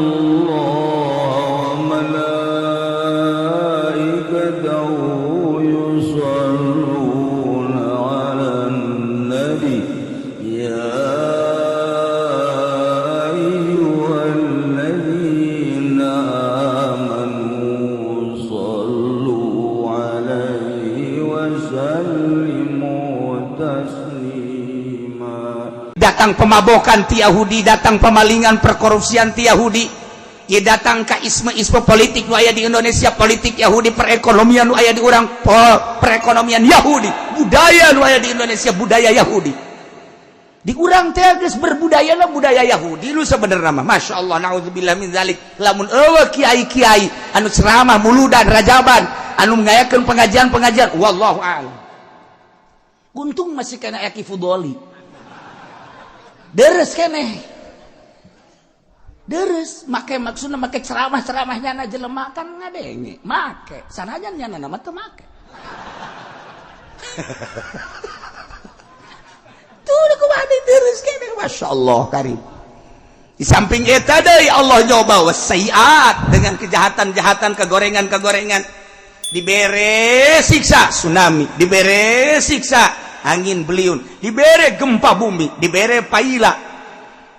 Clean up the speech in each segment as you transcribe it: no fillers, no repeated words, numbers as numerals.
Allah wa malaikatahu yusalluna 'alan nabi ya ayyuhalladzina amanu sallu 'alaihi wa sallimu taslima. Datang pemabokan ti Yahudi, datang pemalingan perkorupsian ti Yahudi, ya datang ka isme politik nu aya di Indonesia, politik Yahudi, perekonomian nu aya di urang perekonomian Yahudi, budaya nu aya di Indonesia budaya Yahudi. Di urang teh geus berbudaya na budaya Yahudi lu sabenerna mah. Masyaallah, naudzubillah min zalik. Lamun eueuh kiai-kiai anu ceramah muludan rajaban anu ngayakeun pengajian-pengajian wallahu a'lam. Untung masih kana Eki Fudoli. Deres keneh, deres make maksudna make ceramah-ceramahnya na jelema kan ngadenge make sanajan nya nama teu make tuh kumaha deres keneh masyaallah karim. Di samping eta deui Allah nyoba wasaiat dengan kejahatan-kejahatan, kegorengan-kegorengan, dibere siksa tsunami, dibere siksa angin beliun, dibere gempa bumi, dibere paila,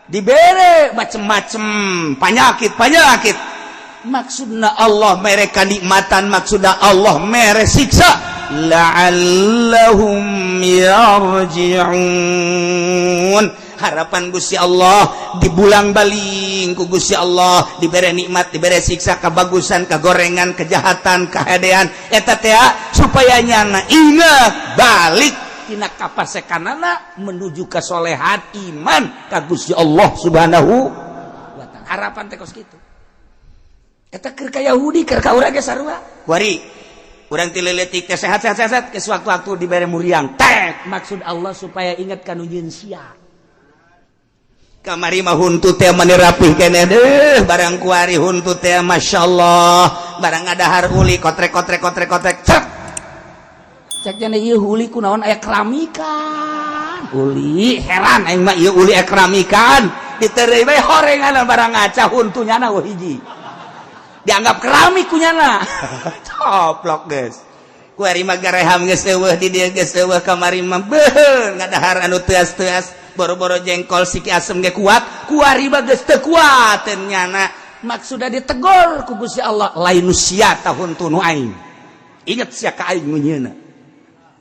dibere macem-macem penyakit. Maksudna Allah mere kanikmatan, maksudna Allah mere siksa. La'allahum yarji'un. Harapan Gusti Allah dibulang baling ku Gusti Allah, dibere nikmat, dibere siksa, kebagusan, kegorengan, kejahatan, kehadean eta teh supaya nyana ingat balik tina kapasekanana menuju kesolehan iman ka Gusti Allah Subhanahu wa taala. Harapan teh kos kitu. Eta keur ka Yahudi, keur ka urang ge sarua. Kuari urang ti leuletik teh sehat-sehat ke waktu-waktu dibere muriang. Tek maksud Allah supaya ingat kana nyeun sia. Kamari mah huntu teh mani rapih keneh deuh barang kuari huntu teh masyaallah barang ngadahar uli kotrek cek cek jana ieu uli kunaon aya keramikan uli heran aing mah ieu uli aya keramikan ditereuy bae horengan barang ngaca huntunyana weuh hiji dianggap keramik kunyana coplok geus kuari mah gareham geus eueuh di dieu geus eueuh kamari mah beuh ngadahar anu teuas-teuas boro-boro jengkol siki asem ge kuat kuari mah geus teu kuat nyana maksudna ditegor ku Gusti Allah lain sia ta huntu nu aing inget sia ka aing nyeuna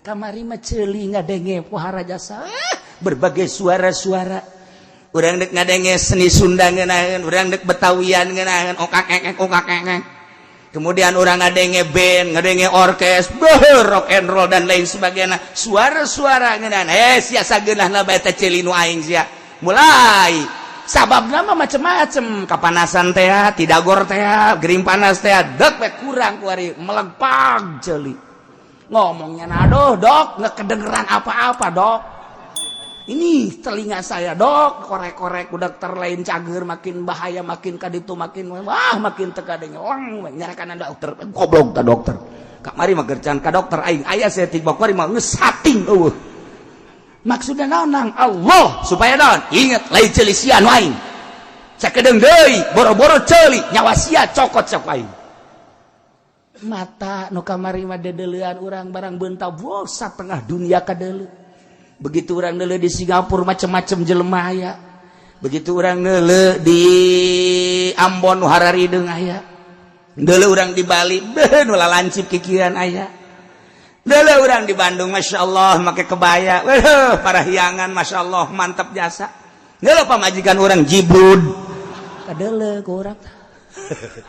kamari mah ceuli ngadenge pohara jasa berbagai suara-suara urang dek ngadenge seni Sunda ngeunaheun urang dek Betawian ngeunaheun okak-ekek kemudian urang ngadenge band ngadenge orkes rock and roll dan lain sebagainya suara-suara ngeunaheun sia sageunahna bae teh ceuli nu aing sia mulai sababna mah macem-macem kapanasan teh tidagor teh gering panas teh dek we kurang kuari melegpag ceuli ngomongnya aduh dok nggak kedengeran apa-apa dok ini telinga saya dok korek-korek udah terlain cager makin bahaya makin kaditu makin wah makin tekadenge lang nyarakan dokter goblok ta dokter kamari mah gercan ka dokter aing aya saya tiba kuari mah geus sating eueuh maksudna naon Allah supaya naon inget lain ceuli sia nu aing sakedeung deui boro-boro ceuli nyawa sia cokot sok aing mata nu kamari mah dedeleuan urang barang beunta wah satengah dunia kadeuleu begitu urang neuleuh di Singapura macem-macem jelema aya begitu urang neuleuh di Ambon nu hararideung aya neuleuh urang di Bali beuh nu lalancip kikiran aya neuleuh urang di Bandung masyaallah make kebaya weuh parahiangan masyaallah mantap jasa neuleuh pamajikan urang jibrud kadeuleuh ku urang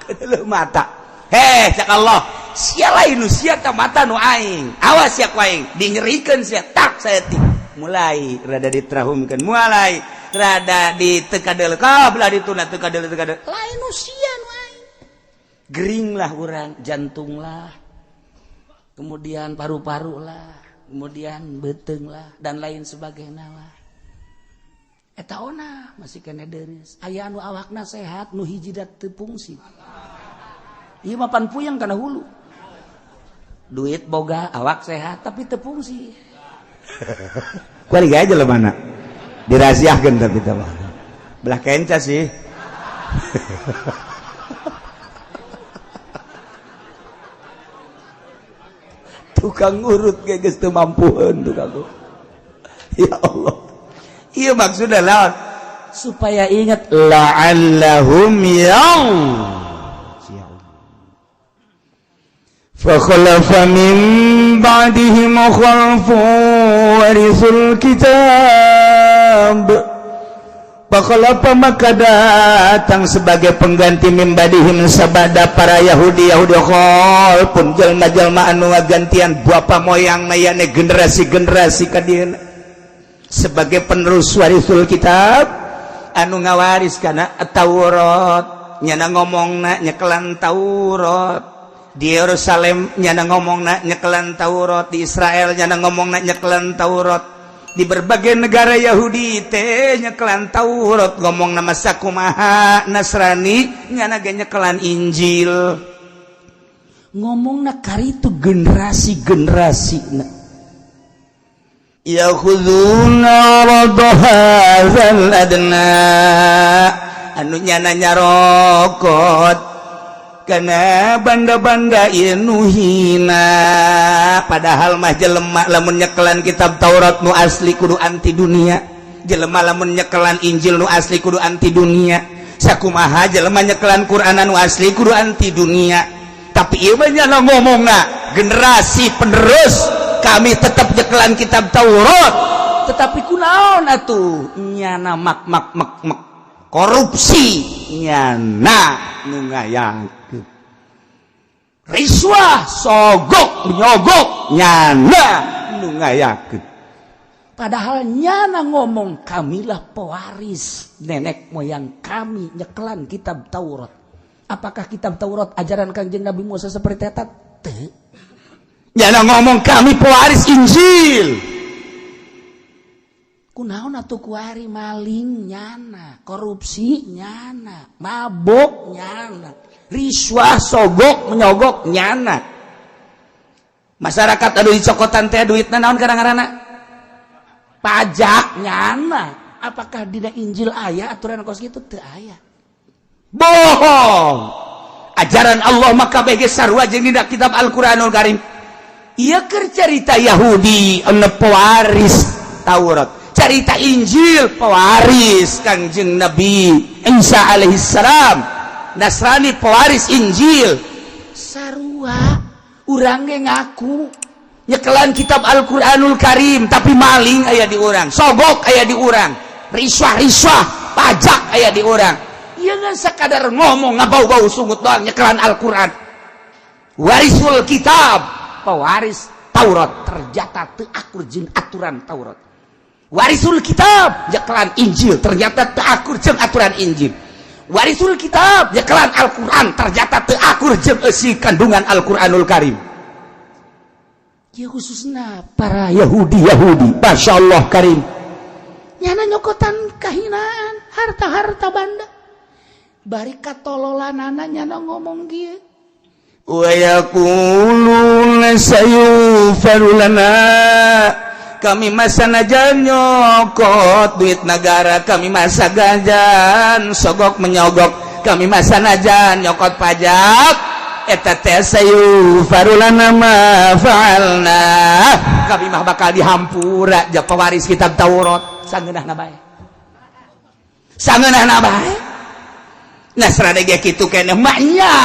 kadeuleuh mata cak Allah sia lain nu sia ka mata nu aing awas sia ku aing dingerikeun sia tak saeutik mulai rada ditrahumkeun mulai rada ditekadeul ka belah dituna teu kadeul lain nu sia nu aing gering lah urang jantung lah kemudian paru-paru lah kemudian beuteung lah dan lain sebagainya lah eta ona masih kena deres aya anu awakna sehat nu hiji da teu fungsi. Iya mapan puyeng kana hulu. Duit boga, awak sehat tapi teu fungsi. Kuali aja lah mana. Dirahasiakeun tapi teh. Belah kenca sih. tukang urut geus teu mampueun tukang. Ya Allah. Ieu maksudna naon? Supaya ingat la'allahum fakhalafa min ba'dihim khalfun warisul kitab. Fakhalafa maka datang sebagai pengganti min ba'dihim sabada para Yahudi khalfun jalma-jalma anu ngagantian bapa moyangna yane generasi-generasi kadieuna sebagai penerus warisul kitab anu ngawaris kana Taurat nyana ngomongna nyekelan Taurat di Yerusalem nyana ngomongna nyekelan Taurat di Israel nyana ngomongna nyekelan Taurat di berbagai negara Yahudi teh nyekelan Taurat ngomongna masa kumaha Nasrani nyana ge nyekelan Injil ngomongna karitu generasi-generasina yakhuduna radhahal adna anu nyana nyarokot kana banda-banda inu hina padahal mah jelema lamun nyekelan kitab Taurat nu asli kudu anti dunia jelema lamun nyekelan Injil nu asli kudu anti dunia sakumaha jelema nyekelan Quran nu asli kudu anti dunia tapi ieu nyana ngomongna generasi penerus kami tetap nyekelan kitab Taurat tetapi kunaon atuh nyana mak korupsi nyana nu ngayakeun riswah sogok nyogok nyana nu ngayakeun padahal nyana ngomong kamilah pewaris nenek moyang kami nyekelan kitab Taurat. Apakah kitab Taurat ajaran Kangjeng Nabi Musa seperti eta? Teu. Nyana ngomong kami pewaris Injil. Kunaon atuh kuari maling nyana, korupsi nyana, mabok nyana, riswah sogok menyogok nyana. Masyarakat anu dicokotan teh duitna naon kadang-kadang pajak nyana. Apakah dina Injil aya aturan kos kitu? Teu aya. Bohong. Ajaran Allah maka bege sarua jeung dina kitab Al-Qur'anul Karim. Ieu keur carita Yahudi anu pewaris Taurat. Carita Injil pewaris Kangjeng Nabi Isa alaihissalam. Nasrani pewaris Injil. Sarua urang ge ngaku nyekelan kitab Al-Qur'anul Karim tapi maling aya di urang, sogok aya di urang, riswah pajak aya di urang. Ieu ngan sakadar ngomong ngabau-bau sungut doang nyekelan Al-Qur'an. Warisul kitab pewaris Taurat ternyata teu akur jeung aturan Taurat. Warisul kitab nyekelan Injil ternyata teu akur jeung aturan Injil. Warisul kitab nyekelan Al-Qur'an ternyata teu akur jeung isi kandungan Al-Qur'anul Karim. Ya khususna para Yahudi, masyaallah karim. Nyana nyokotan kahinaan, harta-harta banda. Bari katololanana nyana ngomong kieu. Wa yaquluna sayufaru lana. Kami masa najan nyokot duit negara, kami masa gajan sogok menyogok, kami masa najan nyokot pajak. Eta teh sayufaru lana ma fa'alna. Kami mah bakal dihampura ja pewaris kitab Taurat sangeunahna bae. Sangeunahna bae. Nasrani ge kitu keneh mah nya.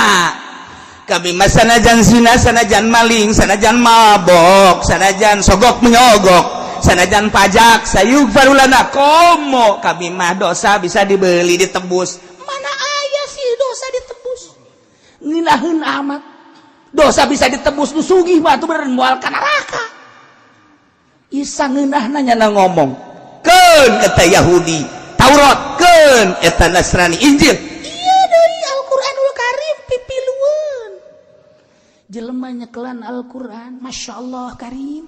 Kami mah sanajan zina, sanajan maling, sanajan mabok, sanajan sogok menyogok, sanajan pajak, sayufaru lana komo. Kami mah dosa bisa dibeli ditebus. Mana aya sih dosa ditebus? Ngilaheun amat. Dosa bisa ditebus nu sugih mah atuh bener moal ka neraka. Isangeunahna nyana ngomong, keun eta Yahudi Taurat, keun eta Nasrani Injil. Ieu deui Al-Qur'anul Karim pipilueun. Jelema nyekelan Al-Qur'an, masyaallah karim.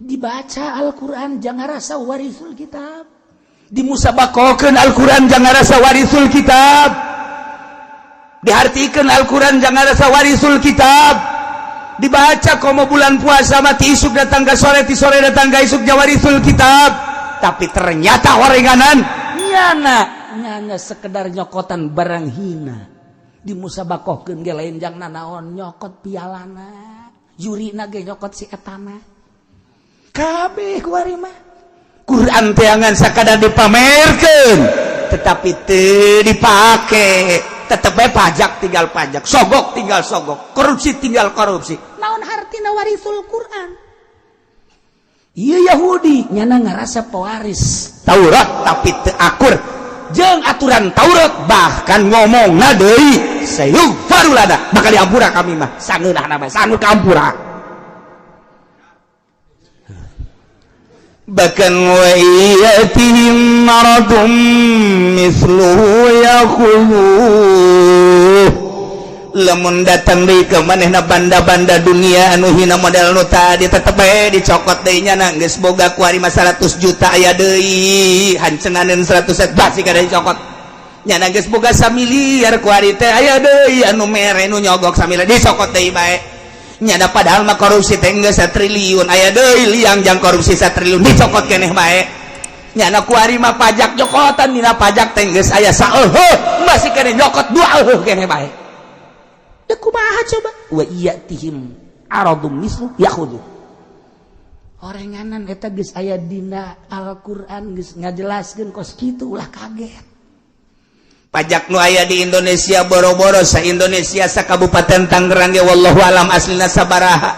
Dibaca Al-Qur'an jangan rasa warisul kitab. Dimusabakokeun Al-Qur'an jangan rasa warisul kitab. Dihartikeun Al-Qur'an jangan rasa warisul kitab. Dibaca komo bulan puasa mati isuk datang ke sore, ti sore datang ke isuk warisul kitab. Tapi ternyata horenganan nyana nggak sekedar nyokotan barang hina di musabakohkeun ge lain jangna naon nyokot pialana jurina ge nyokot si etana kabeh kuari mah Quran teh angan sakadar dipamerkeun tetapi teu dipake tetep bae pajak tinggal pajak sogok tinggal sogok korupsi tinggal korupsi naon hartina warisul Quran. Iya Yahudi nyana ngarasa pewaris Taurat tapi teu akur jeung aturan Taurat bahkan ngomongna deui sayughfaru lana bakal diampura kami mah sangeunahna mah sanu kampura bahkan wa iyatihim maradum misluhu yakhudhu lamun datang deui ka manehna banda-banda dunia anu hina model nu tadi tetep bae dicokot deui nya geus boga kuari 100 juta aya deui hancenganeun 100 basi kada dicokot nya geus boga 1 miliar kuari teh aya deui anu mere nu nyogok 1 miliar dicokot deui bae nya padahal mah korupsi teh geus 1 triliun aya deui liang jang korupsi 1 triliun dicokot keneh bae nya kuari mah pajak nyokotan dina pajak teh geus aya saeuheuh masih keneh nyokot 2 eueuh keneh bae. Ya kumaha coba wa iyatihim aradum mislu yakhudhu orenganan eta geus aya dina Al-Qur'an geus ngajelaskeun kos kitu ulah kaget pajak nu aya di Indonesia boro-boro sa Indonesia sa Kabupaten Tangerang ge wallahu alam aslina sabaraha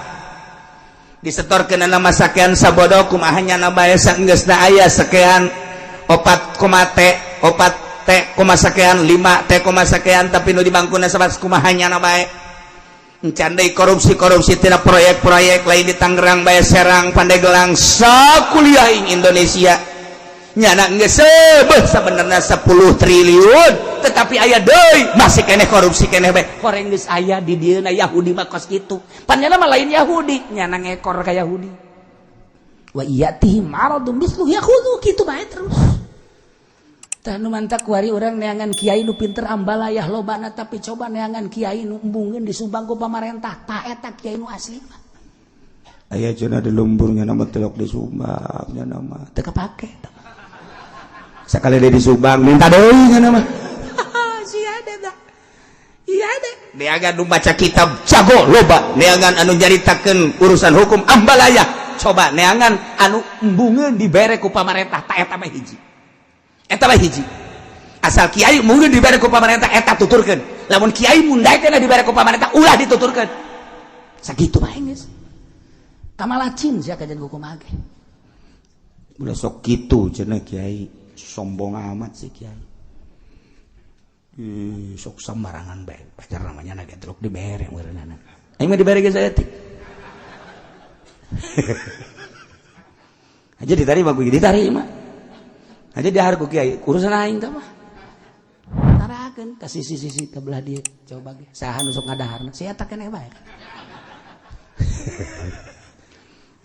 disetorkeun nama sakean sabodo kumaha nya bae saenggeusna aya sakean 4 T, sakean 5 T, sakean tapi nu di bangkuna sabat kumaha nya bae encan deui korupsi tina proyek-proyek lain di Tangerang bae Serang Pandeglang sakuliah ing Indonesia nya geus sebeuh sabenerna 10 triliun tetapi aya deui masih keneh korupsi keneh bae horeng geus aya di dieuna Yahudi mah kos kitu pan nya mah lain Yahudi nya ngekor ka Yahudi wa iyatihim maradum mislu yakhudhu kitu bae terus tanu mantak kuari urang neangan kiai nu pinter ambalayah lobana tapi coba neangan kiai nu embungkeun disumbang ku pamarentah ta eta kiai nu asli mah aya cenah di lumburnya nama telok disumbang nya nama teu kapake sakali dia disumbang minta deui nya nama sia da iya deh neangan nu baca kitab jago loba neangan anu nyaritakeun urusan hukum ambalayah coba neangan anu embungeun dibere ku pamarentah ta eta mah hiji eta mah hiji asal kiai mungkin dibere ku pamarentah eta tuturkeun lamun kiai mundai teh dibere ku pamarentah ulah dituturkeun sakitu bae geus kamalacin sia kajian hukum age ulah sok kitu cenah kiai sombong amat si kiai sok sembarangan bae pacar namanya na getruk dibere meureunana aing mah dibere geus etik aja diterima ku diterima aja dihar ku kiai urusan aing teh mah tarakeun ka sisi-sisi ka belah dieu coba ge saha nu sok ngadaharna si eta keneh bae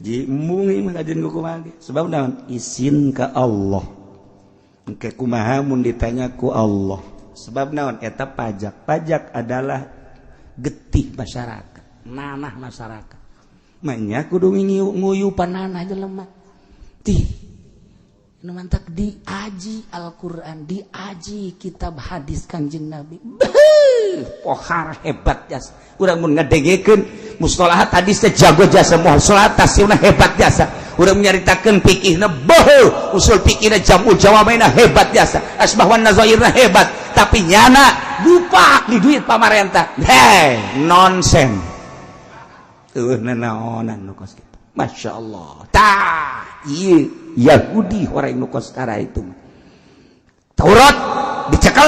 ji embung ieu mah kajian ku kumaha ge sebab naon izin ka Allah engke kumaha mun ditanya ku Allah sebab naon eta pajak adalah getih masyarakat nanah masyarakat manya kudu nguyupan nanah jelema tih nu mantak diaji Al-Qur'an diaji kitab hadis Kanjeng Nabi pohar hebat jasa urang mun ngadengekeun mustalahat hadis teh jago jasa mustalahat tasawufna hebat jasa urang nyaritakeun fikihna beuh usul fikihna jam'ul jawamaina hebat jasa asbah wan nazairna hebat tapi nyana dupak di duit pamarentah nonsen naonan nu kos kitu masyaallah tah ieu Yahudi orang nu kos kara itu Taurat dicekel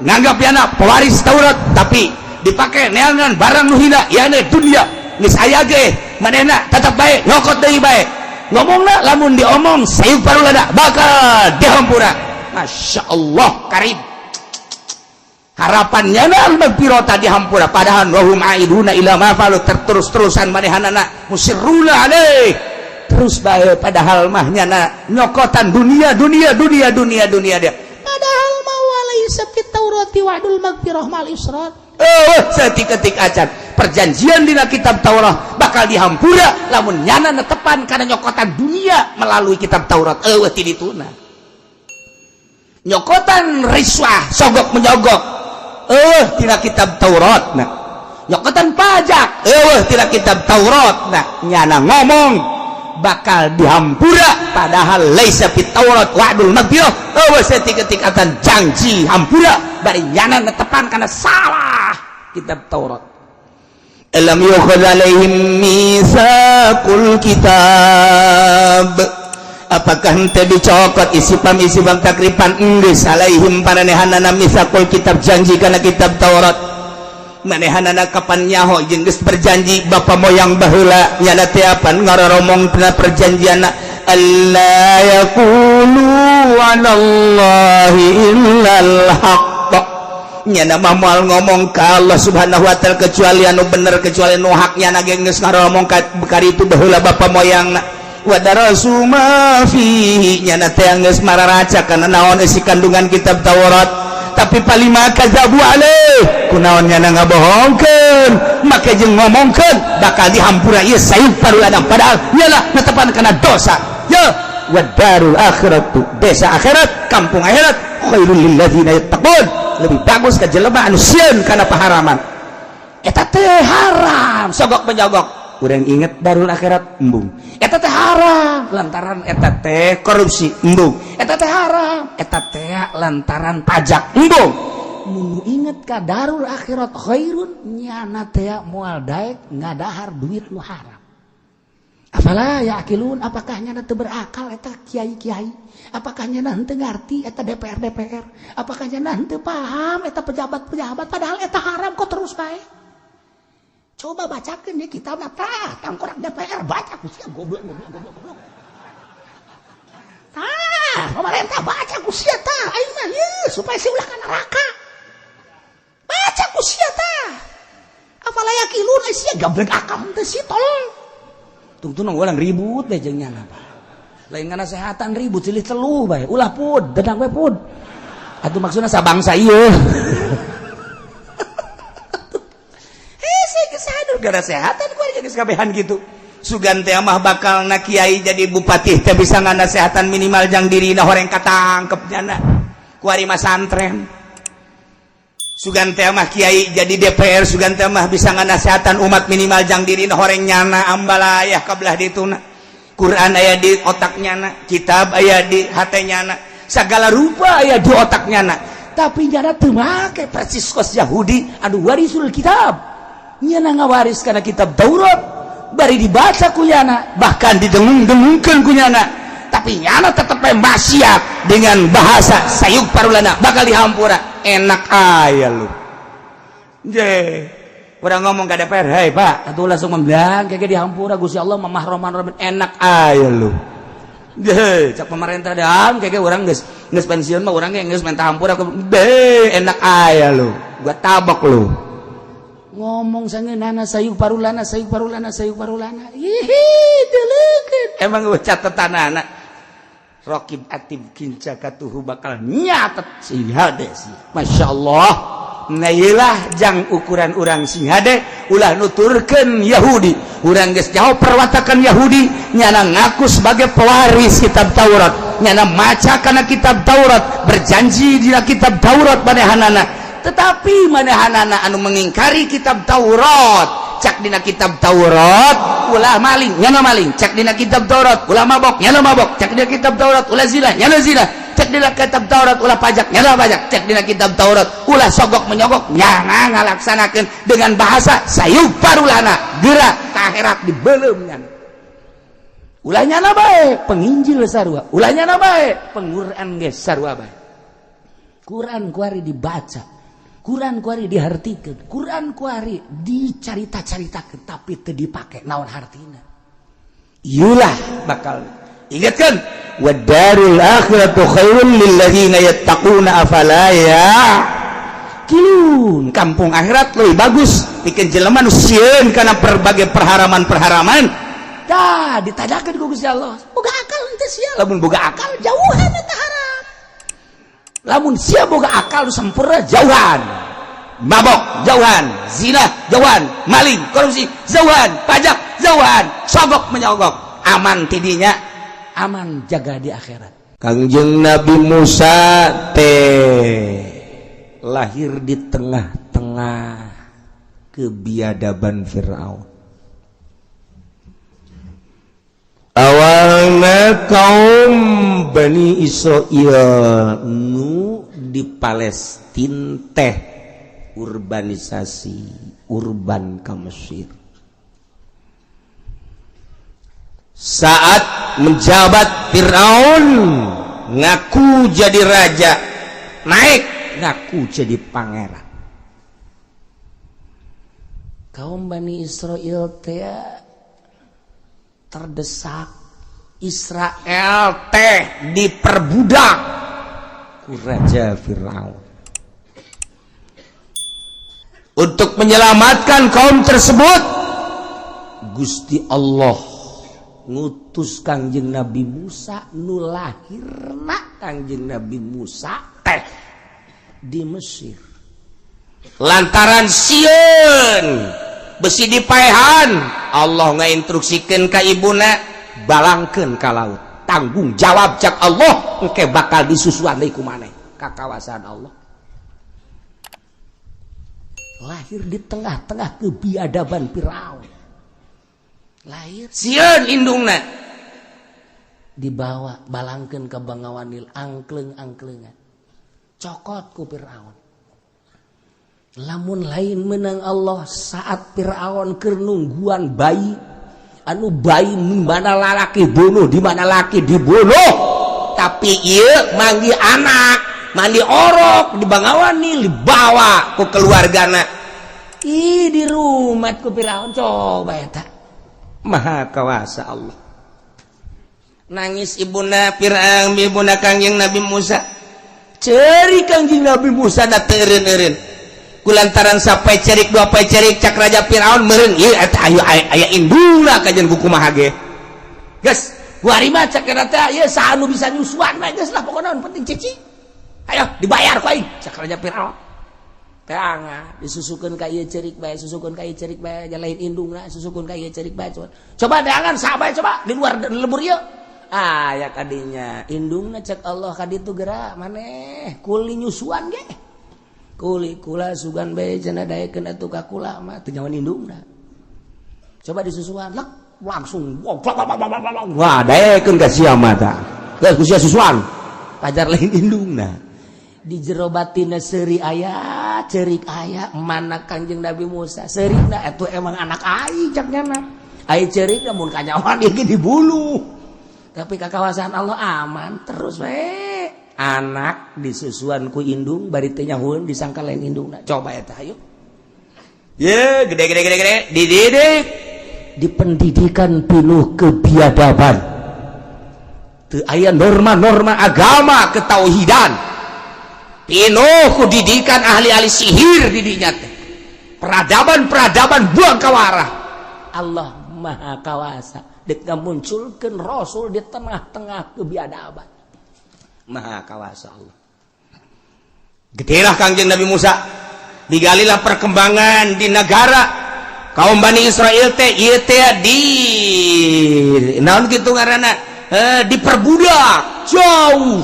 nganggap yana pewaris Taurat tapi dipakai neangan barang nu hina yana dunia geus aya ge manehna tetep bae nyokot deui bae ngomongna lamun diomong sayuk parulada bakal dihampura masyaallah karim harapannya na al-maghfirata dihampura padahal wahum aiduna ila ma falu terus-terusan manehanana musirruna alaih terus bae padahal mah nyana nyokotan dunia dia padahal ma walaysa fit taurati wa'dul maghfirah mal israr setik-ketik acan perjanjian dina kitab Taurat bakal dihampura lamun nyana netepan kana nyokotan dunia melalui kitab Taurat ti dituna nyokotan riswah sogok menyogok tina kitab Taurat nah nyokotan pajak tina kitab Taurat nah nyana ngomong bakal dihampura padahal laisa fit Taurat wa'dul maghfirah ketikatan janji hampura bari nyana netepan karena salah kitab Taurat. Alam yukhad alaihim mitsaqul kitab, apakah henteu dicokot isi pam takripan geus alaihim paranehanana mitsaqul kitab janji kana kitab Taurat manehanana kapan nyaho jeung geus berjanji bapa moyang baheula nyana teh apan ngaroromong tina perjanjianna alla yaqulu 'alallahi illal haqq nyana mah moal ngomong ka Allah Subhanahu wa taala kecuali anu bener kecuali nu haknya na geus ngaromong ka itu baheula bapa moyangna wa darasu ma fihi nyana teh geus mararaca kana naon isi kandungan kitab Taurat tapi palima kadzabu alaih kunaon nyana ngabohongkeun make jeung ngomongkeun bakal dihampura ieu sayub parulana padahal nyana netepan kana dosa ya wa darul akhiratu desa akhirat kampung akhirat khairul lil ladzina yattaqun lebih bagus ke jelema anu sieun kana paharaman eta teh haram sogok menyogok urang inget darul akhirat embung eta teh haram lantaran eta teh korupsi embung eta teh haram eta teh lantaran pajak embung mun inget ka darul akhirat khairun nyana teh moal daek ngadahar duit nu haram. Afala yaqilun, apakah nyana teu berakal eta kiai-kiai? Apakah nyana henteu ngarti eta DPR? Apakah nyana henteu paham eta pejabat-pejabat padahal eta haram kok terus bae? Coba bacakeun di kitabna tah, tangkorak DPR baca ku sia goblok. Tah, pemerintah baca ku sia tah, aing mah supaya si ulah ka neraka. Baca ku sia tah. Afala yaqilun sia gablek akam teh si tolong. Tungtung orang ribut deh jeung nyana Pak. Lain kana sehatan ribut silih teluh bae. Ulah pud, dadang we pud. Atuh maksudna sabangsa ieu. Hese kesadur gara sehatan ku ari geus kabehan kitu. Sugan teh mah bakal na kiai jadi bupati teh bisa nganasehatan minimal jang dirina horeng katangkep nyana. Ku ari mah santren. Sugan teh mah kiai jadi DPR sugan teh mah bisa nganasehatan umat minimal jang dirina horeng nyana ambalayah kabelah dituna Quran aya di otak nyana kitab aya di hate nyana sagala rupa aya di otak nyana tapi nyana teu make persis kos Yahudi anu warisul kitab nyana ngawaris kana kitab Taurat bari dibaca ku nyana bahkan didengung-dengungkeun ku nyana tapi nyana tetep maksiat dengan bahasa sayuk parulana bakal dihampura enak aya lu je urang ngomong ka DPR hei Pak atuh langsung membilang kage dihampura Gusti Allah mamah roman enak aya lu je cak pemerintah dam kage urang geus pensiun mah urang ge geus minta hampura enak aya lu gua tabok lu ngomong sangeunana sayuk parulana deulekeun emang gua catetanana Rokib atib kinca katuhu bakal nyatet si hades. Masya Allah. Nailah jang ukuran urang sing hade ulah nuturkeun Yahudi. Urang geus jauh perwatakan Yahudi nyana ngaku sebagai pewaris kitab Taurat. Nyana maca kana kitab Taurat, berjanji dina kitab Taurat manehanana. Tetapi manehanana anu mengingkari kitab Taurat. Cak dina kitab Taurat ulah maling nyana maling cak dina kitab Taurat ulah mabok nyana mabok cak dina kitab Taurat ulah zina nyana zina cak dina kitab Taurat ulah pajak nyana pajak cak dina kitab Taurat ulah sogok menyogok nyana ngalaksanakeun dengan bahasa sayub parulana gerak ka akhirat dibeuleum nyana ulah nyana bae penginjil sarua ulah nyana bae penguran geus sarua bae Quran kuari dibaca Quran kuari dihartikeun, Quran kuari dicarita-caritakeun tapi teu dipake naon hartina. Ieulah bakal ingatkeun wadarul akhiratu khairul lil ladzina yattaquna afala yaqilun. Kampung akhirat leuwih bagus pikeun jelema nu sieun kana berbagai perharaman-perharaman. Tah ditadakeun ku Gusti Allah. Boga akal henteu sia, lamun boga akal jauhan eta haram. Lamun sia boga akal sempurna jauhan mabok jauhan zina jauhan maling korupsi jauhan pajak jauhan sogok menyogok aman tidinya aman jaga di akhirat Kangjeng Nabi Musa teh lahir di tengah-tengah kebiadaban Firaun. Awalna kaum Bani Israil nu di Palestina teh urbanisasi urban ka Mesir. Saat menjabat Firaun ngaku jadi raja, naik ngaku jadi pangeran. Kaum Bani Israil teh terdesak. Israel teh diperbudak ku Raja Firaun. Untuk menyelamatkan kaum tersebut, Gusti Allah ngutus Kangjeng Nabi Musa, nu lahirna Kangjeng Nabi Musa teh di Mesir. Lantaran sieun besi dipaehan, Allah ngainstruksikeun ka ibuna balangkeun ka laut. Tanggung jawab cak Allah engke bakal disusuan deui ku maneh ka kawasan Allah. Lahir di tengah-tengah kebiadaban Firaun. Lahir sieun indungna dibawa balangkeun ka Bangawan Nil, angkleng-angklengan cokot ku Firaun. Lamun lain menang Allah saat Firaun keur nungguan bayi, anu bayi di mana lalaki bunuh, di mana laki dibunuh, tapi ieu manggi anak, mandi orok di Bangawan Nil dibawa ku keluargana. Ih di rumah ku Firaun, coba eta maha kawasa Allah. Nangis ibuna Firaun, ibuna Kangjeng Nabi Musa. Ceri Kangjeng Nabi Musa da teu eureun-eureun. Kulantaran sampai cerik dua cerik cak Raja Firaun meureun ieu eta aya indungna kajian buku mah ge. Geus, kuari mah cak eta teh ieu saha nu bisa nyusuan mah geus lah pokona penting cici. Ayo dibayar ku aing cak Raja Firaun. Teh angah disusukeun ka ieu cerik bae, susukeun ka ieu cerik bae, jalain indungna susukeun ka ieu cerik bae. Coba deangan saha bae coba di luar lembur ieu. Aya kadinya indungna cak Allah kaditu geura maneh kuli nyusuan ge. Kuli kula sugan bae cenah daekeun atuh ka kula mah teu nyawan indungna. Coba disusuan lek langsung wah daekeun ka sia mah tah. Geus ku sia susuan. Kajar lain indungna. Di jero batinna seuri aya, ceurik aya, mana Kangjeng Nabi Musa. Seurina atuh emang anak ai caknyana. Ai ceurikna mun kanyawan ieu dibuluh. Tapi ka kawasan Allah aman terus we. Anak disusuan ku indung bari teh nyahoeun disangka lain indungna. Coba eta hayu. Ye gede dididik di pendidikan penuh kebiadaban. Teu aya norma-norma agama ketauhidan. Penuh ku didikan ahli-ahli sihir di dinya teh. Peradaban-peradaban buang kawarah. Allah Maha Kawasa dek ngamunculkeun rasul di tengah-tengah kebiadaban. Maha Kawasa Allah. Gedelah Kangjeng Nabi Musa. Digalilah perkembangan di negara kaum Bani Israil teh ieu teh di naon kitu ngaranna diperbudak jauh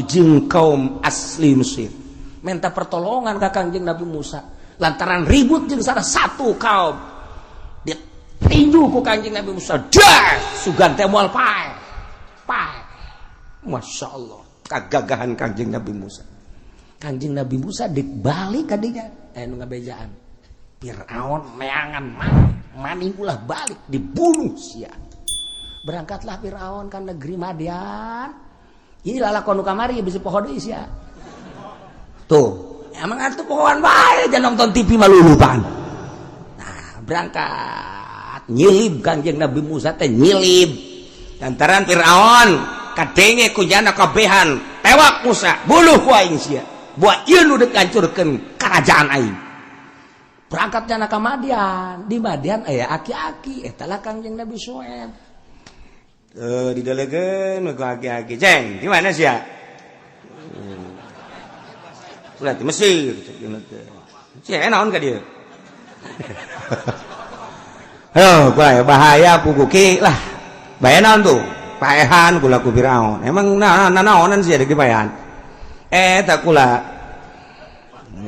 jeung kaum asli Mesir. Minta pertolongan ka Kangjeng Nabi Musa lantaran ribut jeung salah satu kaum. Ditinju ku Kangjeng Nabi Musa. Dah sugan teh moal pae. Masyaallah. Kagagahan Kangjeng Nabi Musa. Kangjeng Nabi Musa dibalik ka dinya anu ngabejaan. Firaun neangan maning ulah balik dibunuh sia. Berangkatlah Firaun ka negeri Madian. Ini lalakon nu kamari bisa poho deui sia. Tuh, emang atuh pohoan bae jangan nonton TV malulupan. Nah, berangkat nyilib Kangjeng Nabi Musa teh nyilib. Lantaran Firaun kadenge ku jana kabehan tewak Musa buluh ku aing sia buat ieu nu deuk ngancurkeun karajaan aing. Berangkatnya ka Madian, di Madian aya aki-aki eta lah Kangjeng Nabi Syuaib. Didalegeun ku aki-aki ceng di mana sia? Ulah di Mesir cenah teh. Cie naon ka dieu? Heuh bahaya puguki lah. Bae naon tuh? paehan kula ku Firaun. Emang naonan sih ada paehan. Tak kula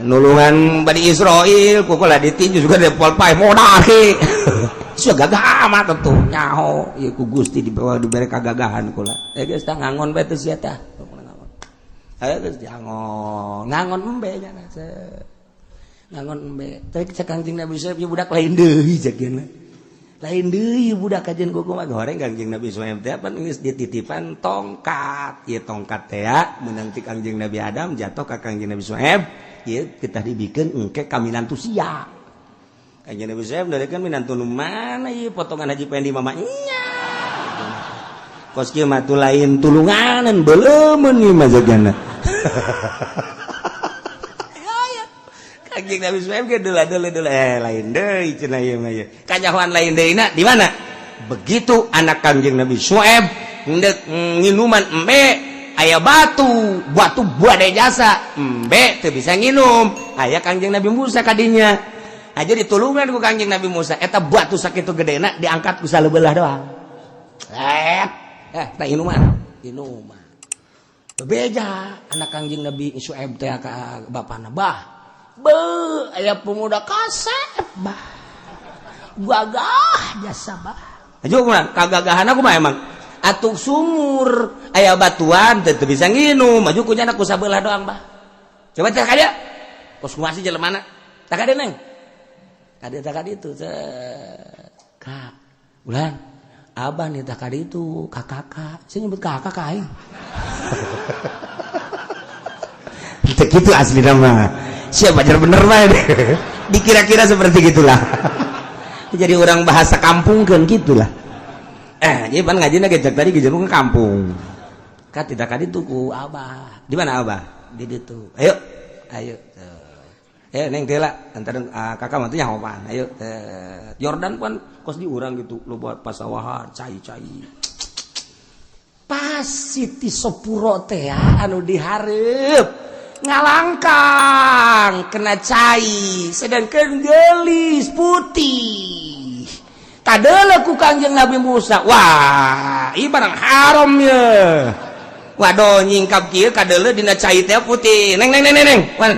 nulungan Bani Israel kula ditinju juga depol pae modal ki. Sudah gagah amat tuh nyaho ieu ku Gusti dibere kagagahan kula. Geus tah ngangon bae teh sia tah. Ayo geus ngangon embe nya ngangon embe. Tapi cek Kangjeng Nabi Suhaib budak lain deui cekeuna. Lain deui budak kajen kuku mah goreng Kangjeng Nabi Suhaib teh pan geus dititipan tongkat. Ieu tongkat teh meunang ti Kangjeng Nabi Adam jatuh ka Kangjeng Nabi Suhaib, ieu kita dibikeun engke ka minantu sia. Kangjeng Nabi Suhaib darekeun minantu nu mana ieu potongan Haji Pendi mama nya. Kos kieu mah tu lain tulunganan beleumeun ieu mah jagana. Kangjeng Nabi Suhaib ge deula lain deui cenah ieu mah ieu. Kanyahoan lain deuna di mana? Begitu anak Kangjeng Nabi Suhaib hendak nginuman embe aya batu buade jasa embe teu bisa nginum aya Kangjeng Nabi Musa kadinya aja ditulungan ku Kangjeng Nabi Musa eta batu sakitu gedena diangkat ku saleubelah doang tah inuman bebeja anak Kangjeng Nabi Suhaib teh ka bapana bah aya pemuda kasep bah gagah jasa bah aja urang kagagahan aku mah emang atuh sumur aya batuan teu bisa nginum maju ku nya ku sabelah doang bah coba teh kada kos kumaha sih jelemana tah kada neng kada tah kada itu kak ulan abah nih tah kada itu kakak saya nyebut kakak ka aing teu kitu asli nama siapa ajar bener mah dikira-kira seperti gitulah jadi orang bahasa kampung kan gitulah jadi pan ngajina gejak tadi gejeung ke kampung ka tidak kadi tuku abah di mana abah di ditu ayo neng tela antara kakak mah teh nyahopan ayo Jordan pan kos di urang gitu lo buat pasawahan cai pas Siti Sopuro teh anu dihareup ngalangkang kena cai sedangkan gelis putih kadele ku Kangjeng Nabi Musa wah ieu barang haram ya waduh nyingkap kieu kadele dina cai teh putih neng wan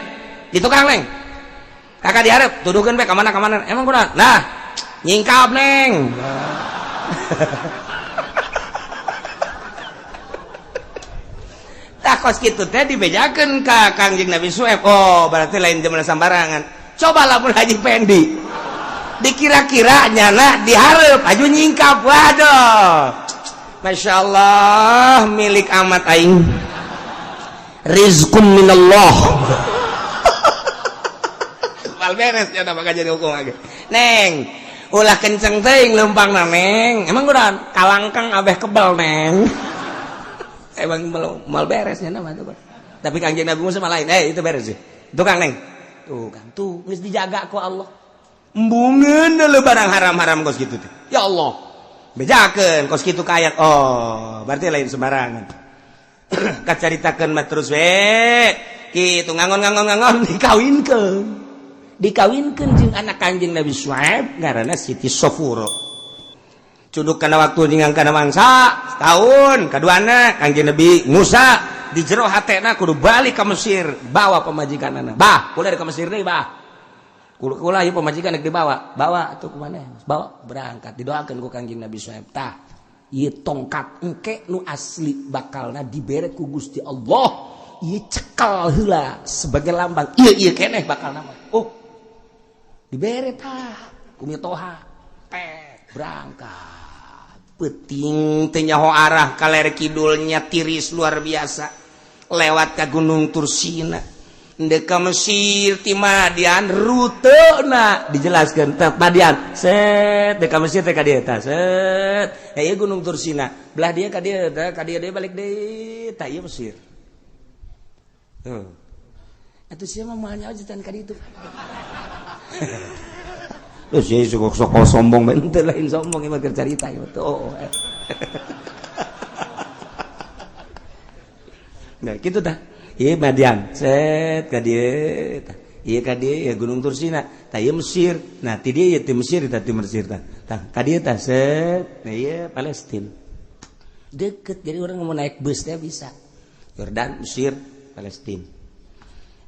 di tukang neng kakak diharap tuduhkeun bae ka mana emang kunaon nah nyingkap neng kos kitu teh dibejakeun ka Kangjeng Nabi Suhaib oh berarti lain zaman sambarangan coba lamun Haji Pendi dikira-kira nyana dihareup aju nyingkap waduh Masya Allah milik amat aing rizqum minallah mal beres nya bakal jadi hukum lagi neng ulah kenceng teuing leumpangna neng emang kunaon kalangkang abeh kebal neng emang mal beresnya nama tuh tapi Kangjeng Nabi Musa malah lain itu beres sih tukang neng tuh geus dijaga ku Allah embungeun deuleu barang haram-haram kos kitu teh ya Allah bejakeun kos kitu ka ayat oh berarti lain sembarangan kacaritakeun mah terus we kitu ngangon dikawinkeun jeung anak Kangjeng Nabi Suhaib ngaranna Siti Sopuro cuduk kana waktu ningang kana mangsa tahun kaduana Kangjeng Nabi Musa di jero hatena kudu balik ka Mesir bawa pemajikanana bah kula ka Mesir deui bah kula ieu pemajikan rek dibawa bawa atuh ku maneh bawa berangkat didoakeun ku Kangjeng Nabi Suhaib tah ieu tongkat engke nu asli bakalna dibere ku Gusti Allah ieu cekel heula sebagai lambang ieu keneh bakalna oh dibere tah ku mitoha berangkat peting teh nyaho arah ka ler kidulnya tiris luar biasa lewat ka Gunung Tursina endeu ka Mesir ti Madian ruteuna dijelaskeun teh Madian set teh ka Mesir teh ka dieu tah set ieu Gunung Tursina belah dia ka dieu teh ka dieu deui balik deui tah ieu Mesir tuh atuh sia mah moal nyaojetan ka ditu terus ya sok sombong bentar lain sombong yang mager cerita ya betul nah gitu dah iya Madian set ka dieu iya ka dieu ya Gunung Tursina tah ieu Mesir nah ti dieu ya ti Mesir tah ti Mesir tah ka dieu tah set nah ieu Palestina deket jadi orang mau naik busnya bisa. Yordan, Mesir, Palestina.